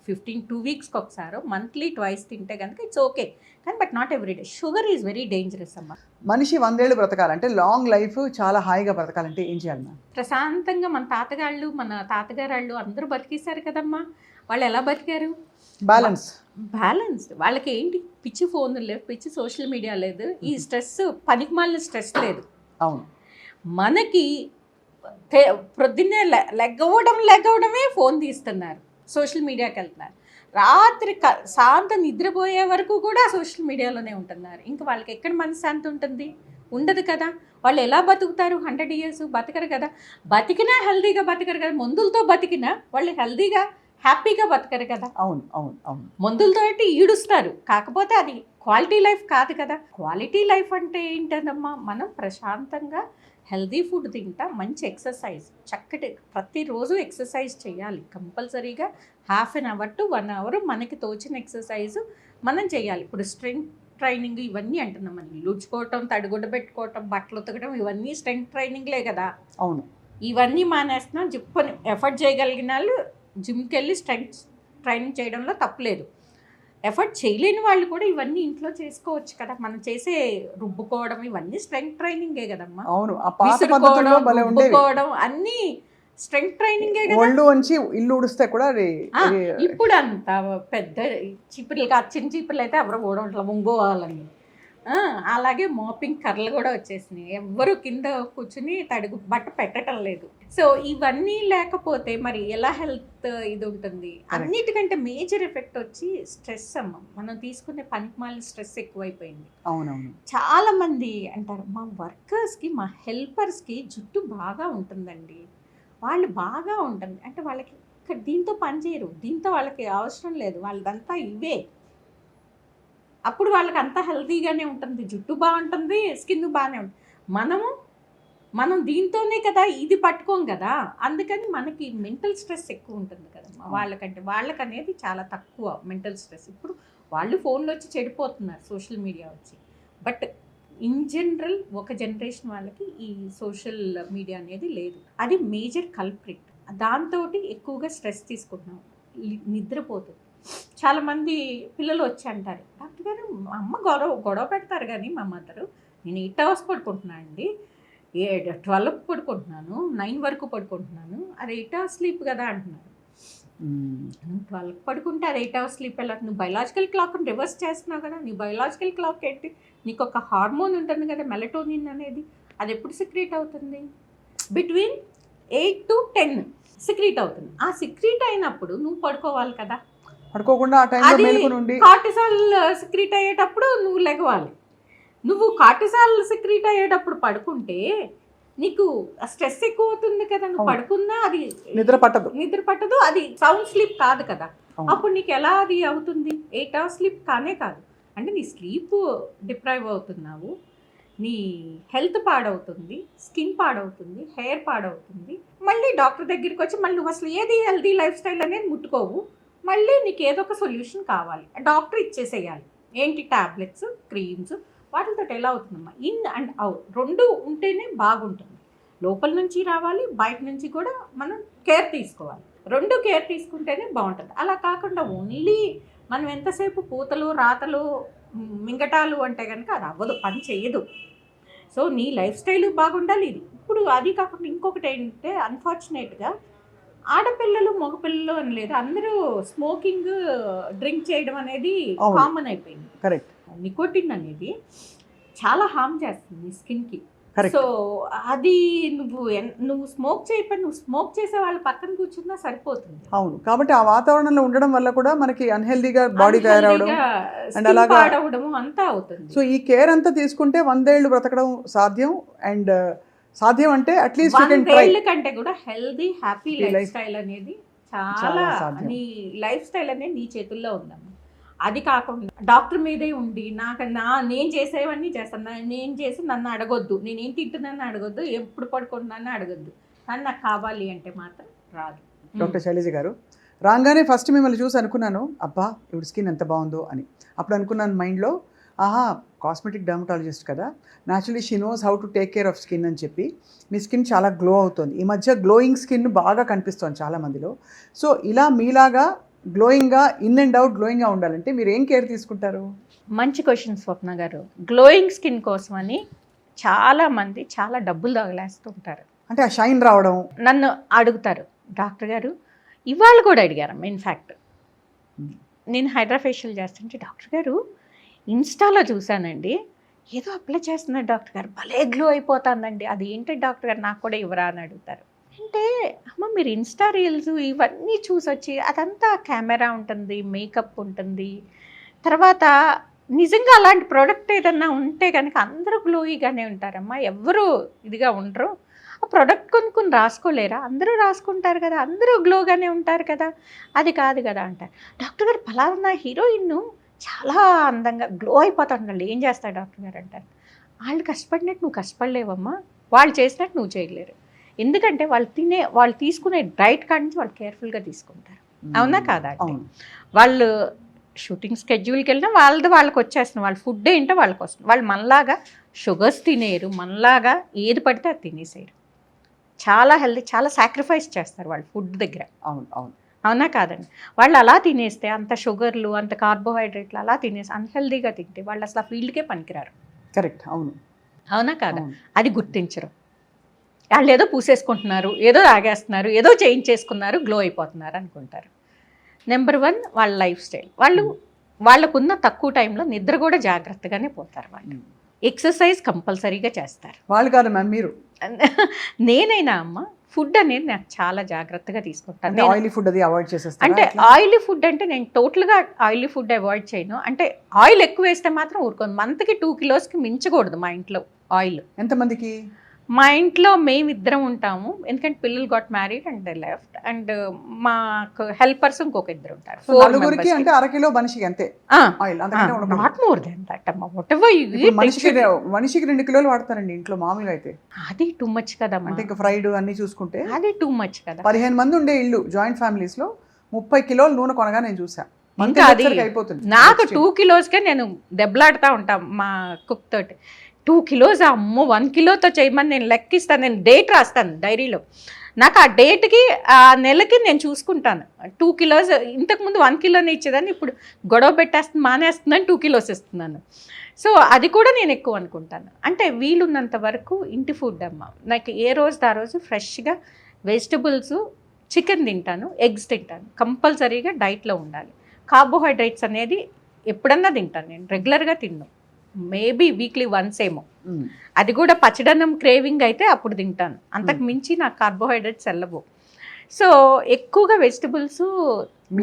2 వీక్స్కి ఒకసారి, మంత్లీ 2 తింటే కనుక ఇట్స్ ఓకే, కానీ but not everyday. Sugar is very dangerous అమ్మ. మనిషి 100 ఏళ్ళు బ్రతకాలంటే, లాంగ్ లైఫ్, చాలా హాయిగా బ్రతకాలంటే ఏం చేయాలి మ్యామ్? ప్రశాంతంగా మన తాతగారు అందరూ బతికేశారు కదమ్మా. వాళ్ళు ఎలా బతికారు? బ్యాలెన్స్. వాళ్ళకి ఏంటి, పిచ్చి ఫోన్లు లేవు, పిచ్చి సోషల్ మీడియా లేదు, ఈ స్ట్రెస్, పనికిమాలిన స్ట్రెస్ లేదు. అవును. మనకి ప్రొద్దున్నే లెగ్గవడమే ఫోన్ తీస్తున్నారు, సోషల్ మీడియాకి వెళ్తున్నారు, రాత్రి సాయంత్రం నిద్రపోయే వరకు కూడా సోషల్ మీడియాలోనే ఉంటున్నారు. ఇంకా వాళ్ళకి ఎక్కడ మనశ్శాంతి ఉంటుంది? ఉండదు కదా. వాళ్ళు ఎలా బతుకుతారు? 100 years బతకరు కదా. బతికినా హెల్దీగా బతకరు కదా. మందులతో బతికినా వాళ్ళు హెల్దీగా, హ్యాపీగా బతకరు కదా. అవును. మందులతో అయితే ఈడుస్తారు, కాకపోతే అది క్వాలిటీ లైఫ్ కాదు కదా. క్వాలిటీ లైఫ్ అంటే ఏంటన్నమ్మా, మనం ప్రశాంతంగా హెల్దీ ఫుడ్ తింటా, మంచి ఎక్సర్సైజ్, చక్కటి ప్రతిరోజు ఎక్సర్సైజ్ చేయాలి కంపల్సరీగా. 1/2 hour to 1 hour మనకి తోచిన ఎక్సర్సైజ్ మనం చేయాలి. ఇప్పుడు స్ట్రెంగ్త్ ట్రైనింగ్ ఇవన్నీ అంటున్నాం, మనం ఇల్లు ఉడ్చుకోవటం, తడిగుడ్డ పెట్టుకోవటం, బట్టలు ఉతకడం, ఇవన్నీ స్ట్రెంగ్త్ ట్రైనింగ్లే కదా. అవును. ఇవన్నీ మానేస్తున్నాం. ఎఫర్ట్ చేయగలిగిన వాళ్ళు జిమ్కి వెళ్ళి స్ట్రెంగ్త్ ట్రైనింగ్ చేయడంలో తప్పులేదు. ఎఫర్ట్ చేయలేని వాళ్ళు కూడా ఇవన్నీ ఇంట్లో చేసుకోవచ్చు కదా. మనం చేసే రుబ్బుకోవడం ఇవన్నీ స్ట్రెంగ్త్ ట్రైనింగే కదమ్మా. అవును, ఆ పాత పద్ధతుల్లో భలే ఉండేవి. రుబ్బుకోవడం అన్నీ స్ట్రెంగ్త్ ట్రైనింగే కదా. ఒళ్ళు వంచి ఇల్లు ఉడిస్తే కూడా ఇప్పుడు అంత పెద్ద చీపుర్లు కాదు, చిన్న చీపుర్లు అయితే ఎవరు కూడా ఇట్లా ముంగోవాలని. అలాగే మోపింగ్ కర్రలు కూడా వచ్చేసినాయి, ఎవ్వరు కింద కూర్చుని తడుగు బట్ట పెట్టడం లేదు. సో ఇవన్నీ లేకపోతే మరి ఎలా హెల్త్ ఇది ఉంటుంది. అన్నిటికంటే మేజర్ ఎఫెక్ట్ వచ్చి స్ట్రెస్ అమ్మ. మనం తీసుకునే పనికిమాలిన స్ట్రెస్ ఎక్కువైపోయింది. అవునవును, చాలా మంది అంటారు మా వర్కర్స్కి మా హెల్పర్స్కి జుట్టు బాగా ఉంటుందండి, వాళ్ళు బాగా ఉంటుంది అంటే వాళ్ళకి దీంతో పని చేయరు, దీంతో వాళ్ళకి అవసరం లేదు, వాళ్ళదంతా ఇవే. అప్పుడు వాళ్ళకి అంతా హెల్తీగానే ఉంటుంది, జుట్టు బాగుంటుంది, స్కిన్ బాగానే ఉంటుంది. మనం దీంతోనే కదా ఇది పట్టుకోం కదా, అందుకని మనకి మెంటల్ స్ట్రెస్ ఎక్కువ ఉంటుంది కదమ్మా. వాళ్ళకి అనేది చాలా తక్కువ మెంటల్ స్ట్రెస్. ఇప్పుడు వాళ్ళు ఫోన్లో వచ్చి చెడిపోతున్నారు సోషల్ మీడియా వచ్చి. బట్ ఇన్ జనరల్ ఒక జనరేషన్ వాళ్ళకి ఈ సోషల్ మీడియా అనేది లేదు, అది మేజర్ కల్ప్రిట్. దాంతో ఎక్కువగా స్ట్రెస్ తీసుకుంటున్నాం, నిద్రపోతుంది. చాలామంది పిల్లలు వచ్చి అంటారు డాక్టర్ గారు మా అమ్మ గొడవ పెడతారు కానీ మా మదరు, నేను 8 hours పడుకుంటున్నాను అండి, 12 పడుకుంటున్నాను, 9 వరకు పడుకుంటున్నాను, అది 8 hours స్లీప్ కదా అంటున్నారు. నువ్వు 12 పడుకుంటే అది 8 hours స్లీప్ ఎలా? నువ్వు బయలాజికల్ క్లాక్ని రివర్స్ చేస్తున్నావు కదా. నీ బయలాజికల్ క్లాక్ ఏంటి? నీకు ఒక హార్మోన్ ఉంటుంది కదా మెలటోనిన్ అనేది, అది ఎప్పుడు సిక్రీట్ అవుతుంది? బిట్వీన్ 8 to 10 సిక్రీట్ అవుతుంది. ఆ సిక్రీట్ అయినప్పుడు నువ్వు పడుకోవాలి కదా, పడుకోకుండా ఆ టైంలో మేలుకొని ఉండి కార్టిసాల్ సిక్రీట్ అయ్యేటప్పుడు నువ్వు లెగవాలి. నువ్వు కార్టిసాల్ సిక్రీట్ అయ్యేటప్పుడు పడుకుంటే నీకు స్ట్రెస్ ఎక్కువ అవుతుంది కదా. నువ్వు పడుకున్నా అది నిద్ర పట్టదు, అది సౌండ్ స్లీప్ కాదు కదా. అప్పుడు నీకు ఎలా అది అవుతుంది? 8 hours స్లీప్ కానే కాదు. అంటే నీ స్లీప్ డిప్రైవ్ అవుతున్నావు, నీ హెల్త్ పాడవుతుంది, స్కిన్ పాడవుతుంది, హెయిర్ పాడవుతుంది. మళ్ళీ డాక్టర్ దగ్గరికి వచ్చి మళ్ళీ నువ్వు అసలు ఏది హెల్తీ లైఫ్ స్టైల్ అనేది ముట్టుకోవు, మళ్ళీ నీకు ఏదో ఒక సొల్యూషన్ కావాలి, డాక్టర్ ఇచ్చేసేయాలి. ఏంటి? టాబ్లెట్స్, క్రీమ్స్, వాటితో ఎలా అవుతుందమ్మా? ఇన్ అండ్ అవుట్ రెండు ఉంటేనే బాగుంటుంది. లోపల నుంచి రావాలి, బయట నుంచి కూడా మనం కేర్ తీసుకోవాలి. రెండు కేర్ తీసుకుంటేనే బాగుంటుంది. అలా కాకుండా ఓన్లీ మనం ఎంతసేపు పూతలు రాతలు మింగటాలు అంటే కనుక అది అవ్వదు, పని చేయదు. సో నీ లైఫ్ స్టైల్ బాగుండాలి. ఇది ఇప్పుడు అది కాకుండా ఇంకొకటి ఏంటంటే అన్ఫార్చునేట్గా ఆడపిల్లలు మగపిల్లలు అని లేదు, అందరూ స్మోకింగ్ డ్రింక్ చేయడం అనేది కామన్ అయిపోయింది. కరెక్ట్. నికోటిన్ అనేది చాలా హార్మ్ చేస్తుంది స్కిన్కి. సో అది నువ్వు స్మోక్ చేయకపోయి నువ్వు స్మోక్ చేసే వాళ్ళ పక్కన కూర్చున్నా సరిపోతుంది. అవును, కాబట్టి ఆ వాతావరణంలో ఉండడం వల్ల కూడా మనకి అన్హెల్దీగా బాడీ తయారవడం అంతా అవుతుంది. సో ఈ కేర్ అంతా తీసుకుంటే 100 ఏళ్ళు బ్రతకడం సాధ్యం. అండ్ సాధ్యం అంటే అట్లీస్ట్ 100 ఏళ్ళ కంటే కూడా హెల్దీ హ్యాపీ లైఫ్ స్టైల్ అనేది చాలా, నీ లైఫ్ స్టైల్ అనేది నీ చేతుల్లో ఉందమ్మా. అది కాకుండా డాక్టర్ మీదే ఉండి నేను చేసేవన్నీ చేస్తాను, నేను చేసి నన్ను అడగొద్దు, నేనేం తింటున్నాను అడగొద్దు, ఎప్పుడు పడుకుంటున్నాను అడగొద్దు, కానీ నాకు కావాలి అంటే మాత్రం రాదు. డాక్టర్ శైలజ గారు, రాగానే ఫస్ట్ మిమ్మల్ని చూసి అనుకున్నాను అబ్బా ఇవి స్కిన్ ఎంత బాగుందో అని. అప్పుడు అనుకున్నాను మైండ్లో, ఆహా కాస్మెటిక్ డర్మటాలజిస్ట్ కదా, naturally she knows how to take care of skin అని చెప్పి మీ స్కిన్ చాలా గ్లో అవుతుంది. ఈ మధ్య గ్లోయింగ్ స్కిన్ బాగా కనిపిస్తుంది చాలామందిలో. సో ఇలా మీలాగా గ్లోయింగ్గా ఇన్ అండ్ అవుట్ గ్లోయింగ్గా ఉండాలంటే మీరు ఏం కేర్ తీసుకుంటారు? మంచి క్వశ్చన్ స్వప్న గారు. గ్లోయింగ్ స్కిన్ కోసమని చాలామంది చాలా డబ్బులు తగలేస్తుంటారు. అంటే ఆ షైన్ రావడం నన్ను అడుగుతారు డాక్టర్ గారు, ఇవాళ కూడా అడిగారు ఇన్ఫ్యాక్ట్. నేను హైడ్రా ఫేషియల్ చేస్తుంటే డాక్టర్ గారు ఇన్స్టాలో చూశానండి, ఏదో అప్లై చేస్తున్నారు డాక్టర్ గారు, భలే గ్లో అయిపోతుందండి, అది ఏంటి డాక్టర్ గారు నాకు కూడా ఇవ్వరా అని అడుగుతారు. అంటే అమ్మ మీరు ఇన్స్టా రీల్స్ ఇవన్నీ చూసొచ్చి అదంతా కెమెరా ఉంటుంది, మేకప్ ఉంటుంది, తర్వాత నిజంగా అలాంటి ప్రోడక్ట్ ఏదన్నా ఉంటే కనుక అందరూ గ్లోయిగానే ఉంటారమ్మా, ఎవరు ఇదిగా ఉండరు. ఆ ప్రోడక్ట్ కొనుక్కొని రాసుకోలేరా? అందరూ రాసుకుంటారు కదా, అందరూ గ్లోగానే ఉంటారు కదా, అది కాదు కదా అంటారు. డాక్టర్ గారు ఫలానా హీరోయిన్ చాలా అందంగా గ్లో అయిపోతాడు, ఏం చేస్తాడు డాక్టర్ గారు అంటారు. వాళ్ళు కష్టపడినట్టు నువ్వు కష్టపడలేవమ్మా, వాళ్ళు చేసినట్టు నువ్వు చేయలేరు. ఎందుకంటే వాళ్ళు తీసుకునే డైట్ కాడి నుంచి వాళ్ళు కేర్ఫుల్గా తీసుకుంటారు. అవునా కాదా అంటే వాళ్ళు షూటింగ్ స్కెడ్యూల్కి వెళ్ళినా వాళ్ళకి వచ్చేస్తుంది, వాళ్ళ ఫుడ్ ఏంటో వాళ్ళకి వస్తుంది. వాళ్ళు మనలాగా షుగర్స్ తినేరు, మనలాగా ఏది పడితే అది తినేసేయరు. చాలా హెల్దీ, చాలా సాక్రిఫైస్ చేస్తారు వాళ్ళు ఫుడ్ దగ్గర. అవును అవును. అవునా కాదండి? వాళ్ళు అలా తినేస్తే అంత షుగర్లు, అంత కార్బోహైడ్రేట్లు అలా తినేసి అన్‌హెల్తీగా తింటే వాళ్ళు అసలు ఆ ఫీల్డ్‌కే పనికిరారు. కరెక్ట్. అవును. అవునా కాదా? అవును. అది గుర్తించరు. ఆళ్ళేదో పూసేసుకుంటున్నారు, ఏదో తాగేస్తున్నారు, ఏదో చేయించేసుకున్నారు, గ్లో అయిపోతున్నారు అనుకుంటారు. నెంబర్ 1 వాళ్ళ లైఫ్ స్టైల్. వాళ్ళు వాళ్ళకున్న తక్కువ టైంలో నిద్ర కూడా జాగ్రత్తగానే పోతారు వాళ్ళు. ఎక్సర్సైజ్ కంపల్సరీగా చేస్తారు. వాళ్ళు కాదు మ్యామ్ మీరు. నేనైనా అమ్మ ఫుడ్ అనేది నాకు చాలా జాగ్రత్తగా తీసుకుంటాను. అంటే ఆయిలీ ఫుడ్ అది అవాయిడ్ చేసేస్తారా అంటే ఎట్లా? ఆయిలీ ఫుడ్ అంటే నేను టోటల్‌గా ఆయిలీ ఫుడ్ అవాయిడ్ చేయను. అంటే ఆయిల్ ఎక్కువ వేస్తే మాత్రం ఊరుకోను. మంత్‌కి 2 కిలోస్‌కి మించకూడదు మా ఇంట్లో ఆయిల్. ఎంతమందికి? మా ఇంట్లో మేమిద్దరం ఉంటాము. ఎందుకంటే పిల్లలు got married and they left. And మాకు హెల్పర్స్ ఇంకొక ఇద్దరు ఉంటారు. సో 4 నలుగురికి మెంబర్స్‌కి. అంటే అరకిలో మనిషికి అంతే ఆయిల్, అంతకంటే ఉండకూడదు. నాట్ మోర్ దెన్ దట్ అమ్మ. వాటెవర్ యు ఇప్పుడు ఈట్ మనిషికి 2 కిలోలు వాడతారండి ఇంట్లో మామూలుగా అయితే. అది టూ మచ్ కదమ్మా. అంటే ఇంకా ఫ్రైడ్ అన్ని చూసుకుంటే అది టూ మచ్ కదా. 15 మంది ఉండే ఇల్లు జాయింట్ ఫ్యామిలీస్ లో 30 కిలోలు నూనె కొనగా నేను చూసా. ఇంకా అది అయిపోతుంది. నాకు 2 కిలోస్కే నేను దెబ్బలాడుతూ ఉంటాం మా కుక్ తోటి. 2 కిలోస్ అమ్మో 1 కిలోతో చేయమని నేను లెక్కిస్తాను. నేను డేట్ రాస్తాను డైరీలో. నాకు ఆ డేట్కి ఆ నెలకి నేను చూసుకుంటాను. 2 కిలోస్ ఇంతకుముందు 1 కిలోనే ఇచ్చేదాన్ని, ఇప్పుడు గొడవ పెట్టేస్తుంది మానేస్తుందని 2 కిలోస్ ఇస్తున్నాను. సో అది కూడా నేను ఎక్కువ అనుకుంటాను. అంటే వీలున్నంత వరకు ఇంటి ఫుడ్ అమ్మ. నాకు ఏ రోజు ఆ రోజు ఫ్రెష్గా వెజిటబుల్స్, చికెన్ తింటాను, ఎగ్స్ తింటాను. కంపల్సరీగా డైట్లో ఉండాలి. కార్బోహైడ్రేట్స్ అనేది ఎప్పుడన్నా తింటాను, నేను రెగ్యులర్గా తిన్ను. మేబీ వీక్లీ వన్స్ ఏమో, అది కూడా పచ్చడన్నం క్రేవింగ్ అయితే అప్పుడు తింటాను. అంతకు మించి నాకు కార్బోహైడ్రేట్స్ వెళ్ళవు. సో ఎక్కువగా వెజిటబుల్స్,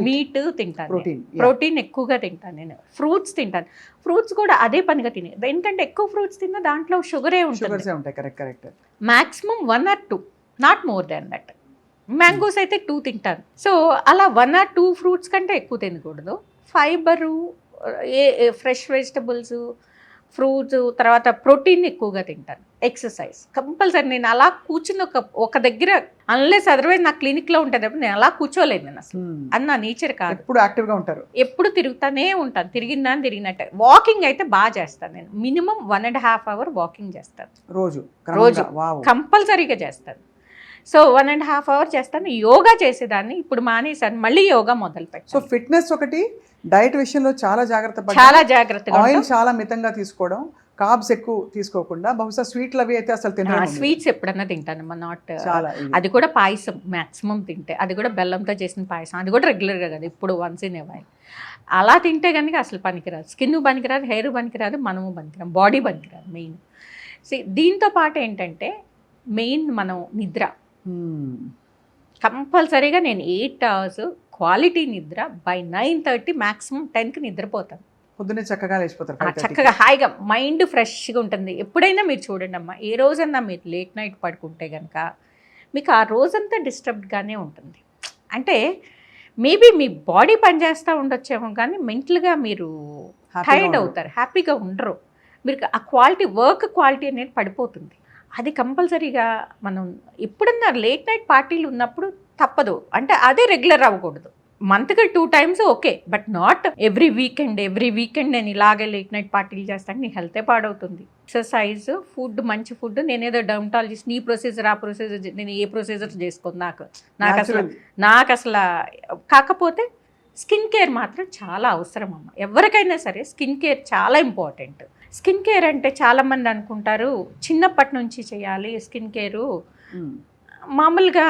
మీట్ తింటాను, ప్రోటీన్ ఎక్కువగా తింటాను. నేను ఫ్రూట్స్ తింటాను. ఫ్రూట్స్ కూడా అదే పనిగా తినేది. ఎందుకంటే ఎక్కువ ఫ్రూట్స్ తిన్నా దాంట్లో షుగరే ఉంటుంది. Maximum 1 or 2, not more than that. Mangoes అయితే 2 తింటాను. సో అలా 1 or 2 ఫ్రూట్స్ కంటే ఎక్కువ తినకూడదు. ఫైబరు, ఫ్రెష్ వెజిటబుల్స్, ఫ్రూట్స్, తర్వాత ప్రోటీన్ ఎక్కువగా తింటాను. Exercise compulsory. నేను అలా కూర్చుని ఒక దగ్గర అన్లెస్ అదర్వైజ్ నా క్లినిక్లో ఉంటుంది, నేను అలా కూర్చోలేదు. నేను అసలు అది నా నేచర్ కాదు. ఎప్పుడు యాక్టివ్గా ఉంటారు, ఎప్పుడు తిరుగుతానే ఉంటాను. తిరిగినట్టే. వాకింగ్ అయితే బాగా చేస్తాను. నేను మినిమం 1.5 hour వాకింగ్ చేస్తాను రోజు కంపల్సరీగా చేస్తాను. సో 1.5 hour చేస్తాను. యోగా చేసేదాన్ని, ఇప్పుడు మానేసాను, మళ్ళీ యోగా మొదలు పెట్టాను. సో ఫిట్నెస్ ఒకటి, డైట్ విషయంలో చాలా జాగ్రత్తగా ఆయిల్ చాలా మితంగా తీసుకోవడం, కార్బ్స్ ఎక్కువ తీసుకోకుండా, బహుశా స్వీట్లు అవి అయితే అసలు తినను. స్వీట్స్ ఎప్పుడన్నా తింటానమ్మా, నాట్ అది కూడా పాయసం మ్యాక్సిమం తింటే, అది కూడా బెల్లంతో చేసిన పాయసం, అది కూడా రెగ్యులర్గా కదా, ఇప్పుడు వన్స్ ఇన్ ఏ వైల్. అలా తింటే కనుక అసలు పనికిరాదు. స్కిన్ పనికిరాదు, హెయిర్ పనికిరాదు, మనము పనికిరాదు, బాడీ పనికిరాదు మెయిన్. దీంతో పాటు ఏంటంటే మెయిన్ మనం నిద్ర కంపల్సరీగా. నేను 8 hours క్వాలిటీ నిద్ర, బై 9:30 మ్యాక్సిమం 10కి నిద్రపోతాను. పొద్దున్నే చక్కగా లేచిపోతారు, చక్కగా హాయిగా మైండ్ ఫ్రెష్గా ఉంటుంది. ఎప్పుడైనా మీరు చూడండి అమ్మా, ఏ రోజన్నా మీరు లేట్ నైట్ పడుకుంటే కనుక మీకు ఆ రోజంతా డిస్టర్బ్డ్గానే ఉంటుంది. అంటే మేబీ మీ బాడీ పనిచేస్తూ ఉండొచ్చేమో కానీ మెంటల్గా మీరు టైర్డ్ అవుతారు, హ్యాపీగా ఉండరు. మీరు ఆ క్వాలిటీ, వర్క్ క్వాలిటీ అనేది పడిపోతుంది. అది కంపల్సరీగా మనం ఎప్పుడన్నా లేట్ నైట్ పార్టీలు ఉన్నప్పుడు తప్పదు. అంటే అదే రెగ్యులర్ అవ్వకూడదు. మంత్కి 2 times okay, but not every weekend నేను ఇలాగే లేట్ నైట్ పార్టీలు చేస్తాను. నీ హెల్తే పాడవుతుంది. ఎక్సర్సైజ్, ఫుడ్, మంచి ఫుడ్. నేనేదో డర్మటాలజిస్ట్, నీ ప్రొసీజర్ ఆ ప్రొసీజర్, నేను ఏ ప్రొసీజర్ చేసుకోను. నాకు అసలు కాకపోతే స్కిన్ కేర్ మాత్రం చాలా అవసరం అమ్మ. ఎవరికైనా సరే స్కిన్ కేర్ చాలా ఇంపార్టెంట్. స్కిన్ కేర్ అంటే చాలామంది అనుకుంటారు చిన్నప్పటి నుంచి చేయాలి స్కిన్ కేరు. మామూలుగా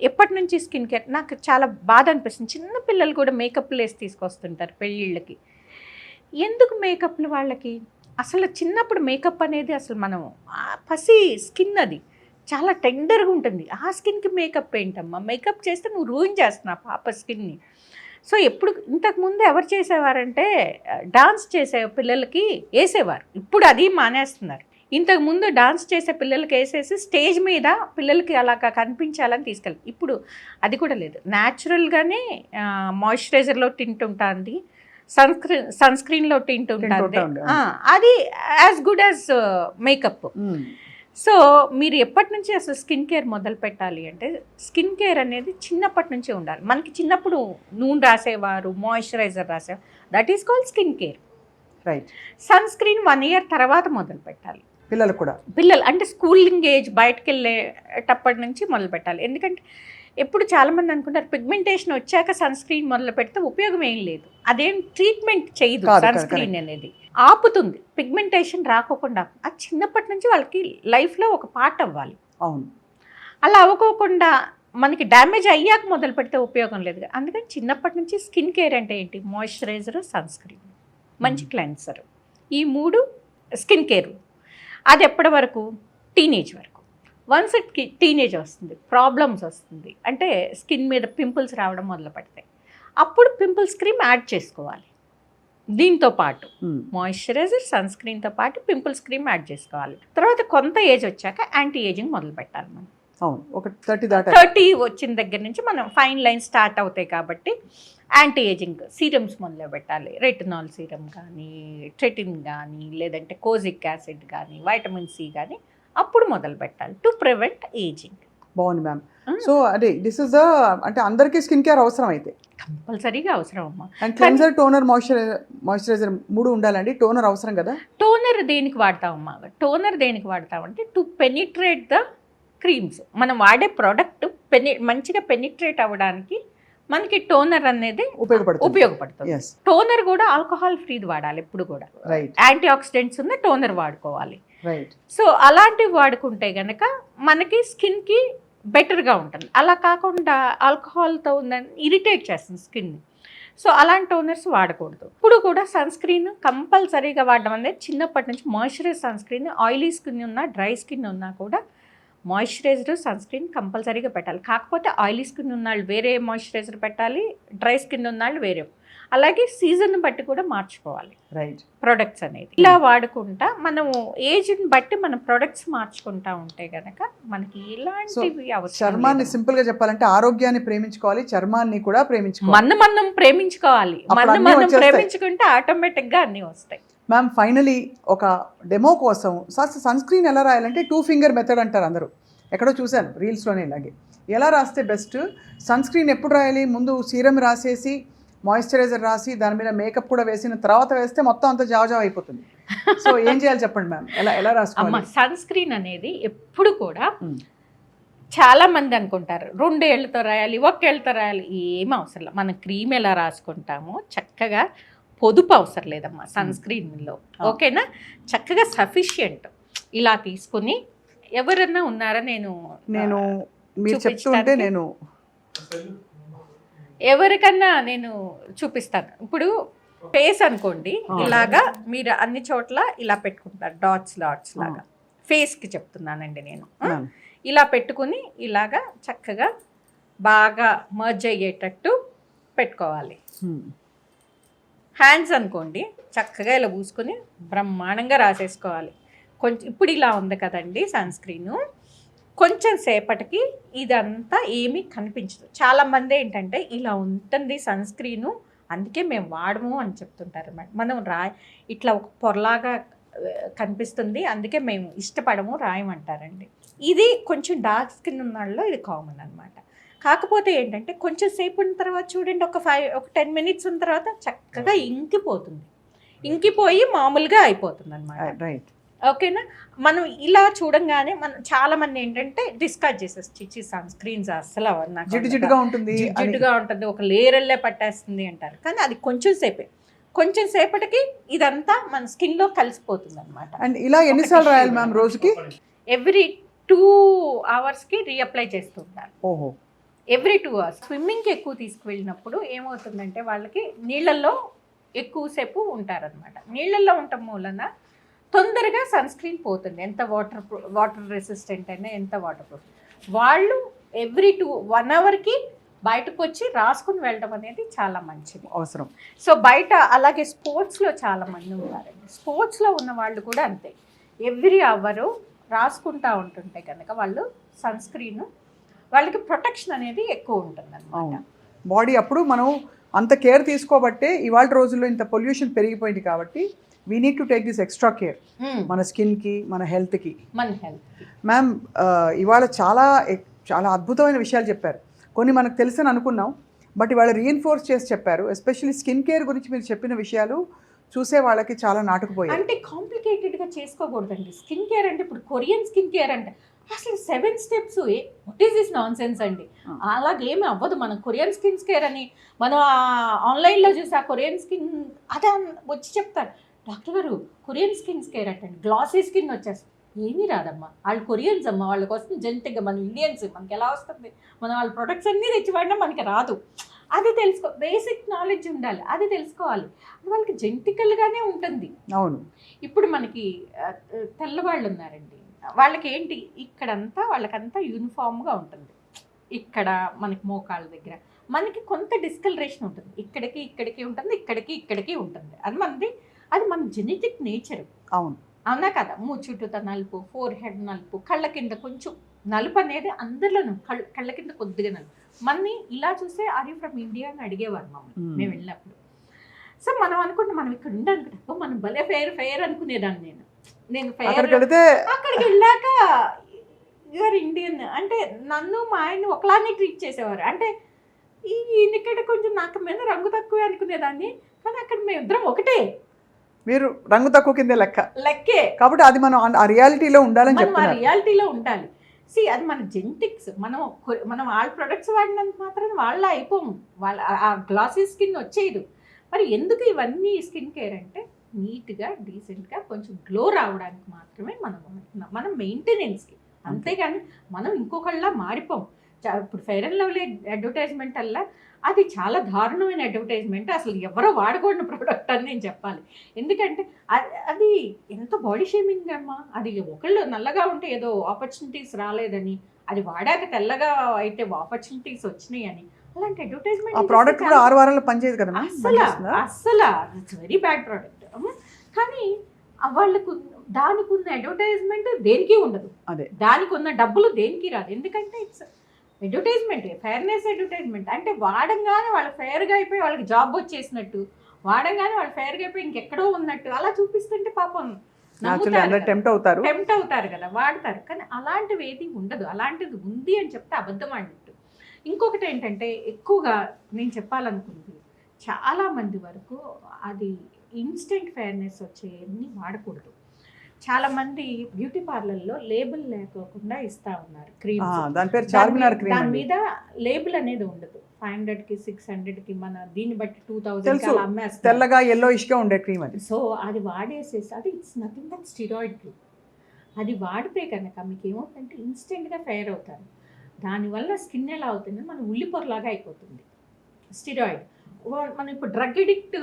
ఎప్పటి నుంచి స్కిన్ కేర్, నాకు చాలా బాధ అనిపిస్తుంది. చిన్న పిల్లలు కూడా మేకప్లు వేసి తీసుకొస్తుంటారు పెళ్ళిళ్ళకి. ఎందుకు మేకప్లు వాళ్ళకి? అసలు చిన్నప్పుడు మేకప్ అనేది అసలు మనం పసి స్కిన్, అది చాలా టెండర్గా ఉంటుంది. ఆ స్కిన్కి మేకప్ ఏంటమ్మా? మేకప్ చేస్తే నువ్వు రూయిన్ చేస్తున్నావు పాప స్కిన్ని. సో ఎప్పుడు ఇంతకుముందు ఎవరు చేసేవారంటే డాన్స్ చేసే పిల్లలకి వేసేవారు. ఇప్పుడు అది మానేస్తున్నారు. ఇంతకుముందు డాన్స్ చేసే పిల్లలకి వేసేసి స్టేజ్ మీద పిల్లలకి అలాగా కనిపించాలని తీసుకెళ్ళి, ఇప్పుడు అది కూడా లేదు. న్యాచురల్గానే మాయిశ్చరైజర్లో టింట్ ఉంటుంది, సన్ స్క్రీన్లో టింట్ ఉంటుంది. అది as good as makeup. So మీరు ఎప్పటి నుంచి అసలు స్కిన్ కేర్ మొదలు పెట్టాలి అంటే, స్కిన్ కేర్ అనేది చిన్నప్పటి నుంచే ఉండాలి. మనకి చిన్నప్పుడు నూనె రాసేవారు, మాయిశ్చరైజర్ రాసేవారు, that is called skin care. Right. Sunscreen 1 year తర్వాత మొదలు పెట్టాలి. పిల్లలకు కూడా పిల్లలు అంటే స్కూలింగ్ ఏజ్ బయటకు వెళ్ళేటప్పటి నుంచి మొదలు పెట్టాలి. ఎందుకంటే ఎప్పుడు చాలామంది అనుకుంటారు పిగ్మెంటేషన్ వచ్చాక సన్ స్క్రీన్ మొదలు పెడితే ఉపయోగం ఏం లేదు. అదేం ట్రీట్మెంట్ చేయదు. సన్ స్క్రీన్ అనేది ఆపుతుంది, పిగ్మెంటేషన్ రాకోకుండా. అది చిన్నప్పటి నుంచి వాళ్ళకి లైఫ్లో ఒక పార్ట్ అవ్వాలి. అవును, అలా అవ్వకోకుండా మనకి డ్యామేజ్ అయ్యాక మొదలు పెడితే ఉపయోగం లేదు. అందుకని చిన్నప్పటి నుంచి స్కిన్ కేర్ అంటే ఏంటి? మాయిశ్చరైజర్, సన్ స్క్రీన్, మంచి క్లెన్సర్, ఈ 3 స్కిన్ కేర్. అది ఎప్పటి వరకు? టీనేజ్ వరకు. వన్స్ టీనేజ్ వస్తుంది, ప్రాబ్లమ్స్ వస్తుంది, అంటే స్కిన్ మీద పింపుల్స్ రావడం మొదలు పెడతాయి. అప్పుడు పింపుల్స్ క్రీమ్ యాడ్ చేసుకోవాలి. దీంతో పాటు మాయిశ్చరైజర్, సన్ స్క్రీన్తో పాటు పింపుల్స్ క్రీమ్ యాడ్ చేసుకోవాలి. తర్వాత కొంత ఏజ్ వచ్చాక యాంటీ ఏజింగ్ మొదలు పెట్టాలి మనం. అవును, ఒక 30 వచ్చిన దగ్గర నుంచి మనం ఫైన్ లైన్ స్టార్ట్ అవుతాయి కాబట్టి యాంటీ ఏజింగ్ సీరమ్స్ మొదలు పెట్టాలి. రెటినాల్ సీరం కానీ, ట్రెటిన్ కానీ, లేదంటే కోజిక్ యాసిడ్ కానీ, వైటమిన్ సి కానీ అప్పుడు మొదలు పెట్టాలి టు ప్రివెంట్ ఏజింగ్. బాగుంది మ్యామ్. సో అదే దిస్ ఇస్ ద అంటే అందరికీ స్కిన్ కేర్ అవసరం అయితే కంపల్సరీగా అవసరం అమ్మా. అండ్ క్లెన్సర్, టోనర్, మాయిశ్చరైజర్ 3 ఉండాలండి. టోనర్ అవసరం కదా? టోనర్ దేనికి వాడతామమ్మా? టోనర్ దేనికి వాడతామంటే టు పెనిట్రేట్ ద క్రీమ్స్. మనం వాడే ప్రోడక్ట్ మంచిగా పెనిట్రేట్ అవ్వడానికి మనకి టోనర్ అనేది ఉపయోగపడుతుంది. టోనర్ కూడా ఆల్కహాల్ ఫ్రీది వాడాలి ఎప్పుడు కూడా. యాంటీ ఆక్సిడెంట్స్ ఉన్న టోనర్ వాడుకోవాలి. సో అలాంటివి వాడుకుంటే గనక మనకి స్కిన్కి బెటర్గా ఉంటుంది. అలా కాకుండా ఆల్కహాల్తో ఉందని ఇరిటేట్ చేస్తుంది స్కిన్ని. సో అలాంటి టోనర్స్ వాడకూడదు. ఇప్పుడు కూడా సన్ స్క్రీన్ కంపల్సరీగా వాడడం అనేది చిన్నప్పటి నుంచి. Moisturise sunscreen oily skin ఉన్నా, డ్రై స్కిన్ ఉన్నా కూడా మాయిశ్చరైజర్, సన్ స్క్రీన్ కంపల్సరీగా పెట్టాలి. కాకపోతే ఆయిలీ స్కిన్ ఉన్నాళ్ళు వేరే మాయిశ్చరైజర్ పెట్టాలి, డ్రై స్కిన్ ఉన్నాళ్ళు వేరే. అలాగే సీజన్ బట్టి కూడా మార్చుకోవాలి ప్రొడక్ట్స్ అనేది. ఇలా వాడుకుంటా మనము ఏజ్ని బట్టి మన ప్రొడక్ట్స్ మార్చుకుంటా ఉంటే గనక మనకి ఎలాంటివి అవసరం. చర్మాన్ని సింపుల్ గా చెప్పాలంటే ఆరోగ్యాన్ని ప్రేమించుకోవాలి, చర్మాన్ని కూడా ప్రేమించుకోవాలి. మనం ప్రేమించుకోవాలి. మనం ప్రేమించుకుంటే ఆటోమేటిక్ గా అన్ని వస్తాయి. మ్యామ్ ఫైనలీ ఒక డెమో కోసం సన్ స్క్రీన్ ఎలా రాయాలంటే 2 ఫింగర్ మెథడ్ అంటారు అందరూ. ఎక్కడో చూశాను రీల్స్లోనే. ఇలాగే ఎలా రాస్తే బెస్ట్? సన్ స్క్రీన్ ఎప్పుడు రాయాలి? ముందు సీరం రాసేసి మాయిశ్చరైజర్ రాసి దాని మీద మేకప్ కూడా వేసిన తర్వాత వేస్తే మొత్తం అంతా జావజావ అయిపోతుంది. సో ఏం చేయాలి చెప్పండి మ్యామ్, ఎలా రాసుకోవాలి? సన్ స్క్రీన్ అనేది ఎప్పుడు కూడా చాలా మంది అనుకుంటారు 2 ఏళ్లతో రాయాలి, 1 ఏళ్లతో రాయాలి. ఏం అవసరం లేదు. మనం క్రీమ్ ఎలా రాసుకుంటామో చక్కగా పొదుపు అవసరం లేదమ్మా సన్ స్క్రీన్లో. ఓకేనా? చక్కగా సఫిషియంట్ ఇలా తీసుకుని ఎవరన్నా ఉన్నారా? నేను మీరు చెప్తుంటే నేను ఎవరికన్నా నేను చూపిస్తాను. ఇప్పుడు ఫేస్ అనుకోండి, ఇలాగా మీరు అన్ని చోట్ల ఇలా పెట్టుకుంటారు డాట్స్ లాగా. ఫేస్కి చెప్తున్నానండి నేను. ఇలా పెట్టుకుని ఇలాగా చక్కగా బాగా మర్జ్ అయ్యేటట్టు పెట్టుకోవాలి. హ్యాండ్స్ అనుకోండి, చక్కగా ఇలా పూసుకొని బ్రహ్మాండంగా రాసేసుకోవాలి. కొంచెం ఇప్పుడు ఇలా ఉంది కదండి సన్ స్క్రీను, కొంచెం సేపటికి ఇదంతా ఏమీ కనిపించదు. చాలామంది ఏంటంటే ఇలా ఉంటుంది సన్ స్క్రీను, అందుకే మేము వాడము అని చెప్తుంటారు అన్నమాట. మనం ఇట్లా ఒక పొరలాగా కనిపిస్తుంది, అందుకే మేము ఇష్టపడము, రాయమంటారండి. ఇది కొంచెం డార్క్ స్కిన్ ఉన్న వాళ్ళలో ఇది కామన్ అనమాట. కాకపోతే ఏంటంటే కొంచెం సేపు ఉన్న తర్వాత చూడండి, ఒక 10 minutes ఉన్న తర్వాత చక్కగా ఇంకిపోతుంది, ఇంకిపోయి మామూలుగా అయిపోతుంది అనమాట. ఓకేనా? మనం ఇలా చూడంగానే మనం చాలా మంది ఏంటంటే డిస్కార్డ్ చేసేసి సన్ స్క్రీన్స్ అసలు నాకు జిడ్డుగా ఉంటుంది, ఒక లేయర్లే పట్టేస్తుంది అంటారు. కానీ అది కొంచెం సేపటికి ఇదంతా మన స్కిన్ లో కలిసిపోతుంది అనమాట. అండ్ ఇలా ఎన్నిసార్లు రాయాలి మ్యామ్ రోజుకి? ఎవ్రీ 2 hours రీఅప్లై చేస్తుంటారు. Every 2 hours. స్విమ్మింగ్కి ఎక్కువ తీసుకువెళ్ళినప్పుడు ఏమవుతుందంటే వాళ్ళకి నీళ్ళల్లో ఎక్కువసేపు ఉంటారనమాట. నీళ్ళల్లో ఉండటం మూలన తొందరగా సన్ స్క్రీన్ పోతుంది. ఎంత వాటర్ రెసిస్టెంట్ అయినా, ఎంత వాటర్ ప్రూఫ్. వాళ్ళు ఎవ్రీ 1 hourకి బయటకు వచ్చి రాసుకుని వెళ్ళడం అనేది చాలా మంచిది, అవసరం. సో బయట అలాగే స్పోర్ట్స్లో చాలా మంది ఉంటారండి. స్పోర్ట్స్లో ఉన్న వాళ్ళు కూడా అంతే, ఎవ్రీ అవరు రాసుకుంటూ ఉంటుంటే కనుక వాళ్ళు సన్ స్క్రీన్ వాళ్ళకి ప్రొటెక్షన్ అనేది ఎక్కువ ఉంటుంది అన్నమాట. బాడీ అప్పుడు మనం అంత కేర్ తీసుకోబట్టే ఇవాళ రోజుల్లో ఇంత పొల్యూషన్ పెరిగిపోయింది కాబట్టి we need to take this extra care మన స్కిన్కి, మన హెల్త్కి. మ్యామ్ ఇవాళ చాలా చాలా అద్భుతమైన విషయాలు చెప్పారు. కొన్ని మనకు తెలుసని అనుకున్నాం, బట్ ఇవాళ రీఎన్ఫోర్స్ చేసి చెప్పారు. ఎస్పెషల్లీ స్కిన్ కేర్ గురించి మీరు చెప్పిన విషయాలు చూసే వాళ్ళకి చాలా నాటుకుపోయాయి. అంటే కాంప్లికేటెడ్గా చేసుకోకూడదండి. స్కిన్ కేర్ అంటే ఇప్పుడు కొరియన్ స్కిన్ కేర్ అంటే అసలు 7 steps, what is this non sense అండి. అలాగేమి అవ్వదు. మనం కొరియన్ స్కిన్ కేర్ అని మనం ఆన్లైన్లో చూసి ఆ కొరియన్ స్కిన్ అదే వచ్చి చెప్తారు, డాక్టర్ గారు కొరియన్ స్కిన్ కేర్ అంటండి, గ్లాసీ స్కిన్ వచ్చేస్తుంది. ఏమీ రాదమ్మా, వాళ్ళు కొరియన్స్ అమ్మ, వాళ్ళకి వస్తుంది జెనెటిక్గా. మనం ఇండియన్స్, మనకి ఎలా వస్తుంది? మనం వాళ్ళ ప్రొడక్ట్స్ అన్నీ తెచ్చి వాడినా మనకి రాదు. అది తెలుసుకో, బేసిక్ నాలెడ్జ్ ఉండాలి, అది తెలుసుకోవాలి. వాళ్ళకి జెనెటికల్గానే ఉంటుంది. అవును. ఇప్పుడు మనకి తెల్లవాళ్ళు ఉన్నారండి, వాళ్ళకి ఏంటి ఇక్కడంతా వాళ్ళకంతా యూనిఫామ్గా ఉంటుంది. ఇక్కడ మనకి మోకాళ్ళ దగ్గర మనకి కొంత డిస్కలరేషన్ ఉంటుంది, ఇక్కడికి ఉంటుంది, ఇక్కడికి ఉంటుంది. అది మన జెనెటిక్ నేచర్. అవును, అవునా కదా? చుట్టూతో నలుపు, ఫోర్ హెడ్ నలుపు, కళ్ళ కింద కొంచెం నలుపు అనేది అందరిలోనూ, కళ్ళ కింద కొద్దిగా నలుపు. మనని ఇలా చూస్తే ఆర్ యూ ఫ్రమ్ ఇండియా అని అడిగేవారు మమ్మల్ని మేము వెళ్ళినప్పుడు. సో మనం అనుకుంటే మనం ఇక్కడ ఉండాలనుకుంటే మనం భలే ఫెయిర్ అనుకునేదాన్ని. నేను ఫెయిర్, అక్కడికి వెళ్ళాక యూఆర్ ఇండియన్ అంటే నన్ను మా ఆయన్ని ఒకలానే ట్రీట్ చేసేవారు. అంటే ఈయనక్కడ కొంచెం నాకు మీద రంగు తక్కువే అనుకునేదాన్ని, కానీ అక్కడ మేము ఇద్దరం ఒకటే. మీరు రంగు తక్కువ కింద లెక్కే కాబట్టి అది మనం ఆ రియాలిటీలో ఉండాలని చెప్తున్నారు. రియాలిటీలో ఉండాలి. అది మన జెనెటిక్స్. మనం వాళ్ళ ప్రొడక్ట్స్ వాడినంత మాత్రం వాళ్ళ అయిపోము, వాళ్ళ ఆ గ్లాసీ స్కిన్ వచ్చేది. మరి ఎందుకు ఇవన్నీ స్కిన్ కేర్ అంటే నీట్గా డీసెంట్గా కొంచెం గ్లో రావడానికి మాత్రమే మనం మెయింటెనెన్స్కి. అంతేగాని మనం ఇంకొకళ్ళ మారిపోం. ఇప్పుడు ఫెయిర్ అండ్ లవ్లీ అడ్వర్టైజ్మెంట్ అలా అది చాలా దారుణమైన అడ్వర్టైజ్మెంట్, అసలు ఎవరో వాడకూడని ప్రోడక్ట్ అని నేను చెప్పాలి. ఎందుకంటే అది ఎంత బాడీ షేమింగ్ అమ్మా. అది ఒకళ్ళు నల్లగా ఉంటే ఏదో ఆపర్చునిటీస్ రాలేదని, అది వాడాక తెల్లగా అయితే ఆపర్చునిటీస్ వచ్చినాయి అని, అలాంటి అడ్వర్టైజ్మెంట్. ఆ ప్రోడక్ట్ కూడా 6 వారాల్లో పనిచేయదు కదా అస్సలు ఇట్స్ వెరీ బ్యాడ్ ప్రోడక్ట్. కానీ వాళ్ళకు దానికి ఉన్న అడ్వర్టైజ్మెంట్ దేనికి ఉండదు, దానికి ఉన్న డబ్బులు దేనికి రాదు. ఎందుకంటే ఇట్స్ అడ్వర్టైజ్మెంట్, ఫెయిర్నెస్ అడ్వర్టైజ్మెంట్. అంటే వాడంగానే వాళ్ళు ఫెయిర్గా అయిపోయి వాళ్ళకి జాబ్ వచ్చేసినట్టు, వాడంగానే వాళ్ళు ఫెయిర్గా అయిపోయి ఇంకెక్కడో ఉన్నట్టు అలా చూపిస్తుంటే పాపం టెంప్ట్ అవుతారు కదా, వాడతారు. కానీ అలాంటివి ఏది ఉండదు. అలాంటిది ఉంది అని చెప్తే అబద్ధం అన్నట్టు. ఇంకొకటి ఏంటంటే ఎక్కువగా నేను చెప్పాలనుకుంది, చాలామంది వరకు అది ఇన్స్టెంట్ ఫెయిర్నెస్ వచ్చేవన్నీ వాడకూడదు. చాలామంది బ్యూటీ పార్లర్లో లేబుల్ లేకోకుండా ఇస్తా ఉన్నారు క్రీమ్. దాని మీద లేబుల్ అనేది ఉండదు. 500కి 600కి మన దీన్ని బట్టి 2000 అమ్మేస్తారు. తెల్లగా yellowish గా ఉండే క్రీమ్ అది. సో అది వాడేసేసి అది it's nothing but steroid cream. అది వాడితే కనుక మీకు ఏమవుతుందంటే ఇన్స్టెంట్గా ఫెయిర్ అవుతారు. దానివల్ల స్కిన్ ఎలా అవుతుంది, మన ఉల్లిపొరలాగా అయిపోతుంది స్టిరాయిడ్. మనం ఇప్పుడు డ్రగ్ ఎడిక్ట్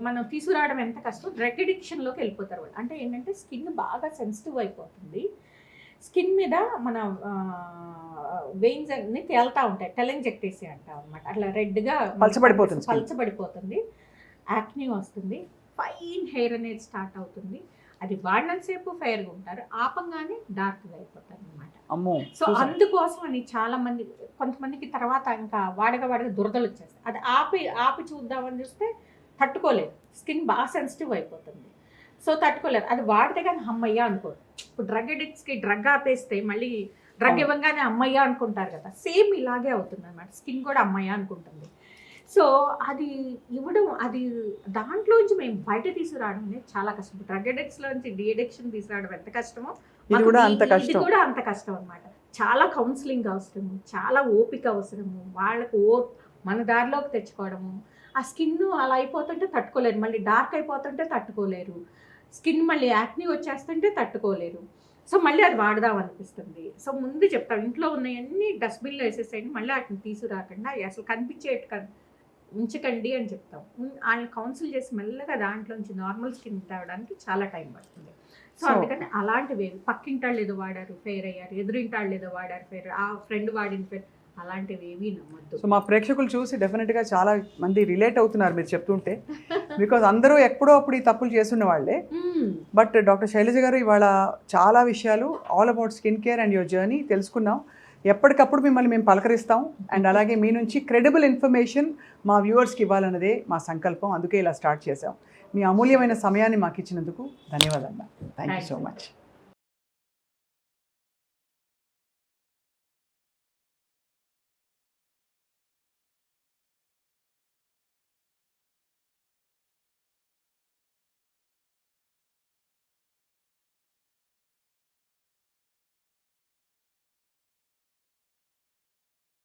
మనం తీసుకురావడం ఎంత కష్టం, డ్రగ్ ఎడిక్షన్లోకి వెళ్ళిపోతారు వాళ్ళు. అంటే ఏంటంటే స్కిన్ బాగా సెన్సిటివ్ అయిపోతుంది. స్కిన్ మీద మన వెయిన్స్ అన్ని తేలుతూ ఉంటాయి, టెలెంజెక్టేసి అంటాం అనమాట. అట్లా రెడ్గా పలచబడిపోతుంది, యాక్నీ వస్తుంది, ఫైన్ హెయిర్ అనేది స్టార్ట్ అవుతుంది. అది వాడినంతసేపు ఫెయిర్గా ఉంటారు, ఆపంగానే డార్క్గా అయిపోతారు అనమాట. సో అందుకోసం అని చాలా మంది, కొంతమందికి తర్వాత ఇంకా వాడగా దురదలు వచ్చేస్తాయి. అది ఆపి చూద్దామని చూస్తే తట్టుకోలేదు, స్కిన్ బాగా సెన్సిటివ్ అయిపోతుంది. సో తట్టుకోలేదు. అది వాడితే కానీ అమ్మయ్య అనుకోరు. ఇప్పుడు డ్రగ్ ఎడిక్ట్స్కి డ్రగ్ ఆపేస్తే మళ్ళీ డ్రగ్ ఇవ్వగానే అమ్మయ్య అనుకుంటారు కదా, సేమ్ ఇలాగే అవుతుంది అనమాట. స్కిన్ కూడా అమ్మయ్య అనుకుంటుంది. సో అది ఇవ్వడం, అది దాంట్లోంచి మేము బయట తీసుకురావడం అనేది చాలా కష్టం. డ్రగ్ అడిక్ట్స్లోంచి డి అడిక్షన్ తీసుకురావడం ఎంత కష్టమో ఇది కూడా అంత కష్టం అనమాట. చాలా కౌన్సిలింగ్ అవసరము, చాలా ఓపిక అవసరము, వాళ్ళకు మన దారిలోకి తెచ్చుకోవడము. ఆ స్కిన్ అలా అయిపోతుంటే తట్టుకోలేరు, మళ్ళీ డార్క్ అయిపోతుంటే తట్టుకోలేరు, స్కిన్ మళ్ళీ యాక్నీ వచ్చేస్తుంటే తట్టుకోలేరు. సో మళ్ళీ అది వాడదాం అనిపిస్తుంది. సో ముందు చెప్తాం, ఇంట్లో ఉన్నవన్నీ డస్ట్బిన్లో వేసేసేయండి, మళ్ళీ వాటిని తీసుకురాకుండా అసలు కనిపించేట్టు ఉంచకండి అని చెప్తాం. ఆయన కౌన్సిల్ చేసి మెల్లగా దాంట్లోంచి నార్మల్ స్కిన్ తేవడానికి చాలా టైం పడుతుంది. సో అందుకని అలాంటివి పక్కింటాళ్ళు ఏదో వాడారు ఫెయిర్ అయ్యారు, ఎదురింటాళ్ళు ఏదో వాడారు ఫెయిర్, ఆ ఫ్రెండ్ వాడిన ఫెయిర్, అలాంటివి ఏమీ నమ్మద్దు. సో మా ప్రేక్షకులు చూసి డెఫినెట్గా చాలా మంది రిలేట్ అవుతున్నారు మీరు చెప్తుంటే, బికాజ్ అందరూ ఎప్పుడో అప్పుడు ఈ తప్పులు చేస్తున్న వాళ్ళే. బట్ డాక్టర్ శైలజ గారు ఇవాళ చాలా విషయాలు all about skin care and your journey తెలుసుకున్నాం. ఎప్పటికప్పుడు మిమ్మల్ని మేము పలకరిస్తాం అండ్ అలాగే మీ నుంచి క్రెడిబుల్ ఇన్ఫర్మేషన్ మా వ్యూవర్స్కి ఇవ్వాలన్నదే మా సంకల్పం. అందుకే ఇలా స్టార్ట్ చేసాం. మీ అమూల్యమైన సమయాన్ని మాకు ఇచ్చినందుకు ధన్యవాదాలు. Thank you so much.